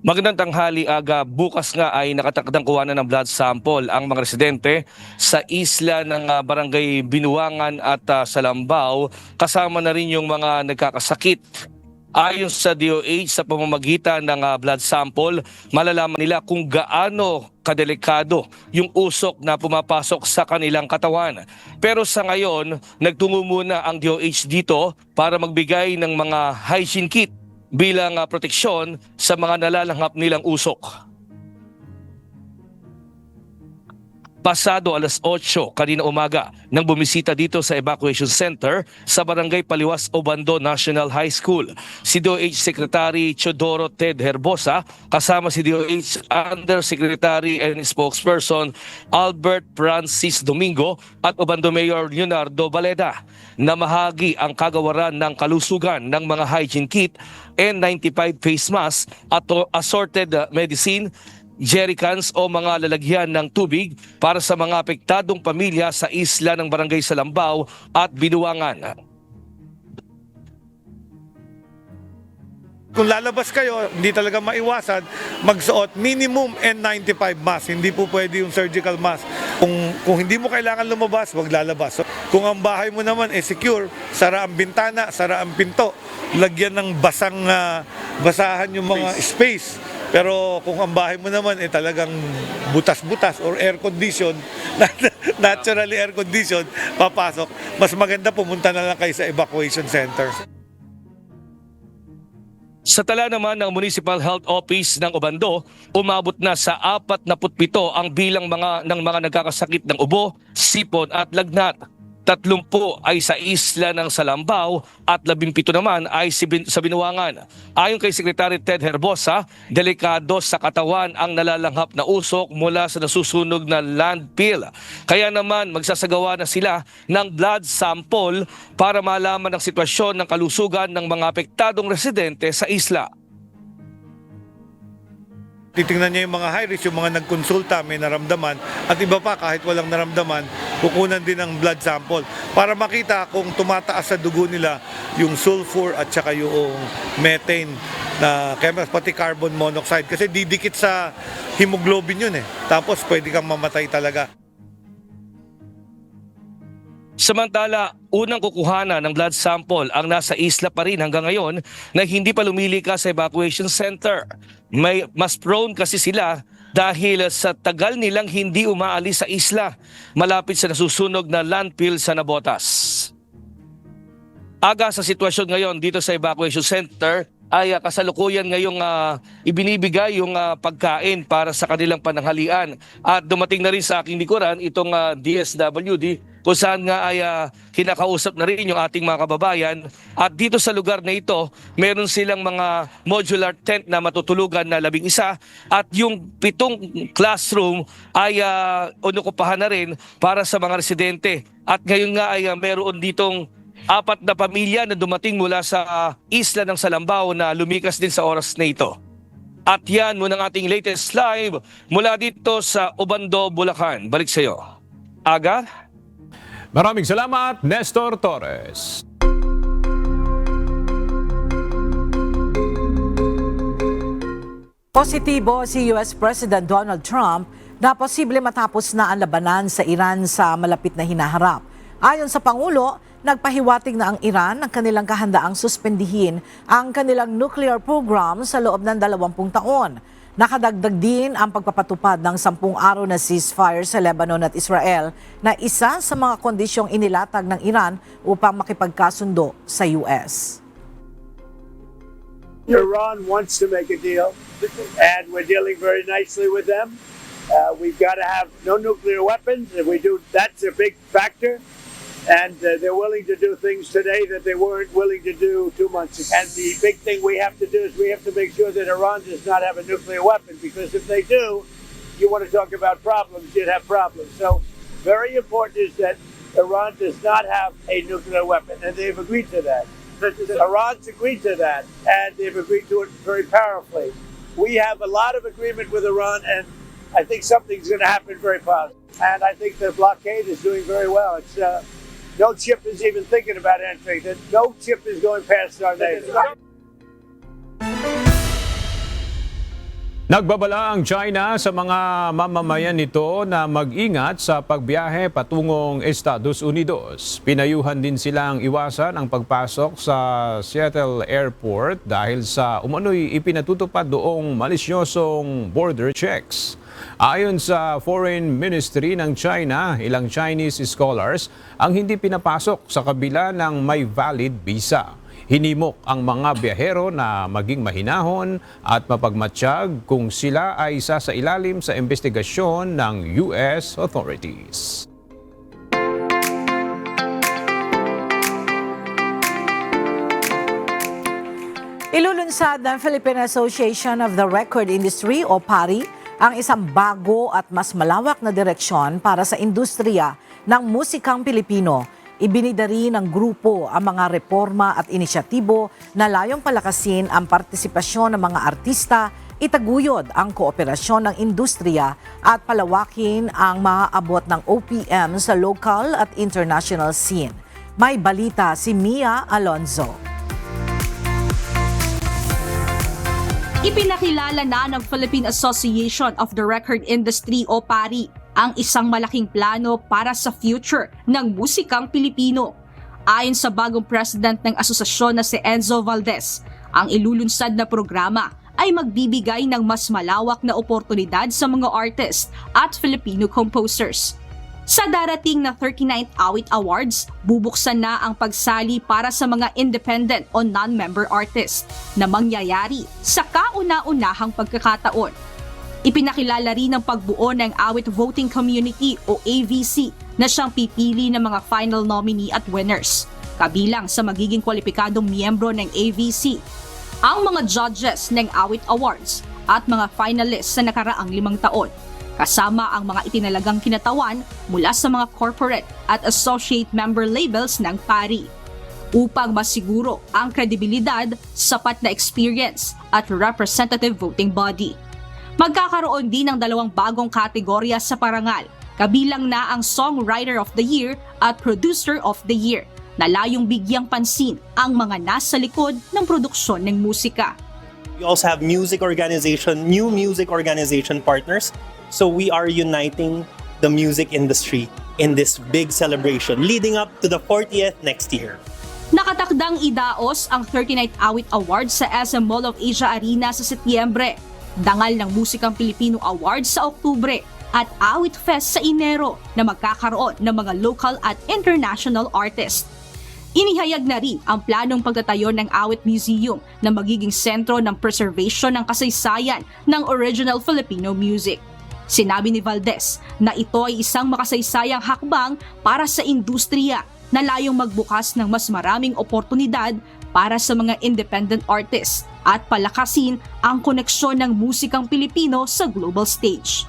Magandang tanghali, Aga. Bukas nga ay nakatakdang kuhanan ng blood sample ang mga residente sa isla ng Barangay Binuangan at Salambao, kasama na rin yung mga nagkakasakit. Ayon sa DOH, sa pamamagitan ng blood sample, malalaman nila kung gaano kadelikado yung usok na pumapasok sa kanilang katawan. Pero sa ngayon, nagtungo muna ang DOH dito para magbigay ng mga hygiene kit bilang proteksyon sa mga nalalanghap nilang usok. Pasado alas 8 kanina umaga nang bumisita dito sa evacuation center sa Barangay Paliwas, Obando National High School si DOH Secretary Teodoro Ted Herbosa kasama si DOH Undersecretary and Spokesperson Albert Francis Domingo at Obando Mayor Leonardo Baleda. Namahagi ang kagawaran ng kalusugan ng mga hygiene kit, N95 face mask at assorted medicine, jerrycans o mga lalagyan ng tubig para sa mga apektadong pamilya sa isla ng Barangay Salambao at Binuangan. Kung lalabas kayo, hindi talaga maiwasan, magsuot minimum N95 mask. Hindi po pwede yung surgical mask. Kung hindi mo kailangan lumabas, wag lalabas. So, kung ang bahay mo naman secure, sara ang bintana, sara ang pinto, lagyan ng basahan yung mga space. Pero kung ang bahay mo naman talagang butas-butas or air condition, naturally air condition, papasok, mas maganda pumunta na lang kayo sa evacuation center. Sa tala naman ng Municipal Health Office ng Obando, umabot na sa 47 ang bilang ng mga nagkakasakit ng ubo, sipon at lagnat. 30 ay sa isla ng Salambao at 17 naman ay sa Binuangan. Ayon kay Secretary Ted Herbosa, delikado sa katawan ang nalalanghap na usok mula sa nasusunog na landfill. Kaya naman magsasagawa na sila ng blood sample para malaman ang sitwasyon ng kalusugan ng mga apektadong residente sa isla. Titingnan niya yung mga high risk, yung mga nagkonsulta, may naramdaman, at iba pa kahit walang naramdaman, kukunan din ng blood sample para makita kung tumataas sa dugo nila yung sulfur at saka yung methane na pati carbon monoxide kasi didikit sa hemoglobin yun tapos pwede kang mamatay talaga. Samantala, unang kukuhanan ng blood sample ang nasa isla pa rin hanggang ngayon na hindi pa lumilika sa evacuation center. Mas prone kasi sila dahil sa tagal nilang hindi umaalis sa isla malapit sa nasusunog na landfill sa Navotas. Aga sa sitwasyon ngayon dito sa evacuation center ay kasalukuyan ngayong ibinibigay yung pagkain para sa kanilang pananghalian. At dumating na rin sa aking likuran itong DSWD kung saan nga ay kinakausap na rin yung ating mga kababayan. At dito sa lugar na ito, meron silang mga modular tent na matutulugan na 11 at yung 7 classroom ay unukupahan na rin para sa mga residente. At ngayon nga ay meron ditong 4 na pamilya na dumating mula sa isla ng Salambao na lumikas din sa oras na ito. At yan muna ang ating latest live mula dito sa Obando, Bulacan. Balik sa iyo. Aga? Maraming salamat, Nestor Torres. Positibo si US President Donald Trump na posible matapos na ang labanan sa Iran sa malapit na hinaharap. Ayon sa Pangulo, nagpahiwatig na ang Iran ng kanilang kahandaang suspendihin ang kanilang nuclear program sa loob ng 20 taon. Nakadagdag din ang pagpapatupad ng 10 araw na ceasefire sa Lebanon at Israel na isa sa mga kondisyong inilatag ng Iran upang makipagkasundo sa US. Iran wants to make a deal, and we're dealing very nicely with them. We've got to have no nuclear weapons. If we do, that's a big factor. And they're willing to do things today that they weren't willing to do 2 months ago. And the big thing we have to do is we have to make sure that Iran does not have a nuclear weapon, because if they do, you want to talk about problems, you'd have problems. So very important is that Iran does not have a nuclear weapon, and they've agreed to that. Iran's agreed to that, and they've agreed to it very powerfully. We have a lot of agreement with Iran, and I think something's going to happen very fast. And I think the blockade is doing very well. It's no ship is even thinking about entering. No ship is going past our navy. Nagbabala ang China sa mga mamamayan nito na mag-ingat sa pagbiyahe patungong Estados Unidos. Pinayuhan din silang iwasan ang pagpasok sa Seattle Airport dahil sa umano'y ipinatutupad doong malisyosong border checks. Ayon sa Foreign Ministry ng China, ilang Chinese scholars ang hindi pinapasok sa kabila ng may valid visa. Hinimok ang mga biyahero na maging mahinahon at mapagmatsyag kung sila ay sasailalim sa investigasyon ng US authorities. Ilulunsad ng Philippine Association of the Record Industry o PARI ang isang bago at mas malawak na direksyon para sa industriya ng musikang Pilipino. Ibinidari ng grupo ang mga reforma at inisyatibo na layong palakasin ang partisipasyon ng mga artista, itaguyod ang kooperasyon ng industriya at palawakin ang maaabot ng OPM sa local at international scene. May balita si Mia Alonzo. Ipinakilala na ng Philippine Association of the Record Industry o PARI ang isang malaking plano para sa future ng musikang Pilipino. Ayon sa bagong president ng asosasyon na si Enzo Valdez, ang ilulunsad na programa ay magbibigay ng mas malawak na oportunidad sa mga artist at Filipino composers. Sa darating na 39th Awit Awards, bubuksan na ang pagsali para sa mga independent o non-member artists na mangyayari sa kauna-unahang pagkakataon. Ipinakilala rin ang pagbuo ng Awit Voting Community o AVC na siyang pipili ng mga final nominee at winners, kabilang sa magiging kwalipikadong miyembro ng AVC, ang mga judges ng Awit Awards at mga finalists sa nakaraang 5 taon, kasama ang mga itinalagang kinatawan mula sa mga corporate at associate member labels ng PARI. Upang masiguro ang kredibilidad, sapat na experience at representative voting body. Magkakaroon din ng 2 bagong kategorya sa parangal, kabilang na ang Songwriter of the Year at Producer of the Year, na layong bigyang pansin ang mga nasa likod ng produksyon ng musika. We also have new music organization partners. So we are uniting the music industry in this big celebration leading up to the 40th next year. Nakatakdang idaos ang 39th Awit Awards sa SM Mall of Asia Arena sa Setyembre, dangal ng Musikang Pilipino Awards sa Oktubre at Awit Fest sa Enero na magkakaroon ng mga local at international artists. Inihayag na rin ang planong pagtatayo ng Awit Museum na magiging sentro ng preservation ng kasaysayan ng original Filipino music. Sinabi ni Valdez na ito ay isang makasaysayang hakbang para sa industriya na layong magbukas ng mas maraming oportunidad para sa mga independent artists at palakasin ang koneksyon ng musikang Pilipino sa global stage.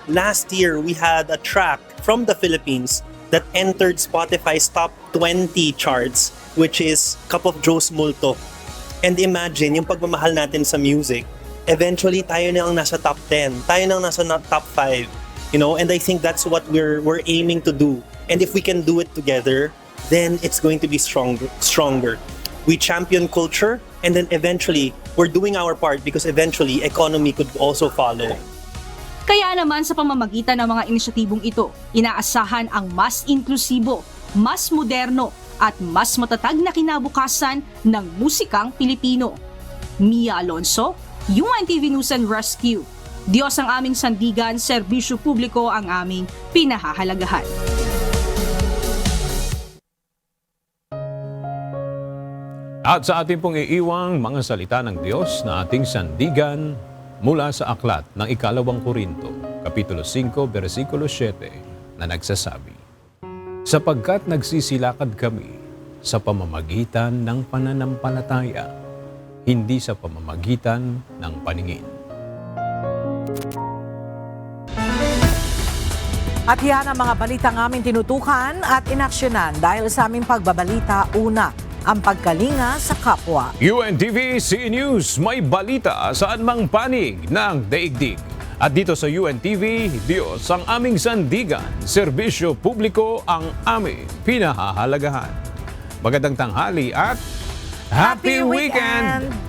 Last year, we had a track from the Philippines that entered Spotify's top 20 charts, which is Cup of Joe's Multo. And imagine, yung pagmamahal natin sa music, eventually tayo na ang nasa top 10, tayo na ang nasa top 5, you know, and I think that's what we're aiming to do. And if we can do it together, then it's going to be stronger. We champion culture, and then eventually, we're doing our part because eventually, economy could also follow. Kaya naman sa pamamagitan ng mga inisyatibong ito, inaasahan ang mas inklusibo, mas moderno at mas matatag na kinabukasan ng musikang Pilipino. Mia Alonzo, UNTV News and Rescue. Diyos ang aming sandigan, serbisyo publiko ang aming pinahahalagahan. At sa ating pong iiwang mga salita ng Diyos na ating sandigan mula sa aklat ng 2 Korinto, Kapitulo 5, versikulo 7, na nagsasabi, sapagkat nagsisilakad kami sa pamamagitan ng pananampalataya, hindi sa pamamagitan ng paningin. At yan ang mga balitang aming tinutukan at inaksyonan dahil sa aming pagbabalita, una, ang pagkalinga sa kapwa. UNTV CE News, may balita saan mang panig ng daigdig. At dito sa UNTV, Diyos ang aming sandigan, serbisyo publiko ang aming pinahahalagahan. Magandang tanghali at Happy Weekend!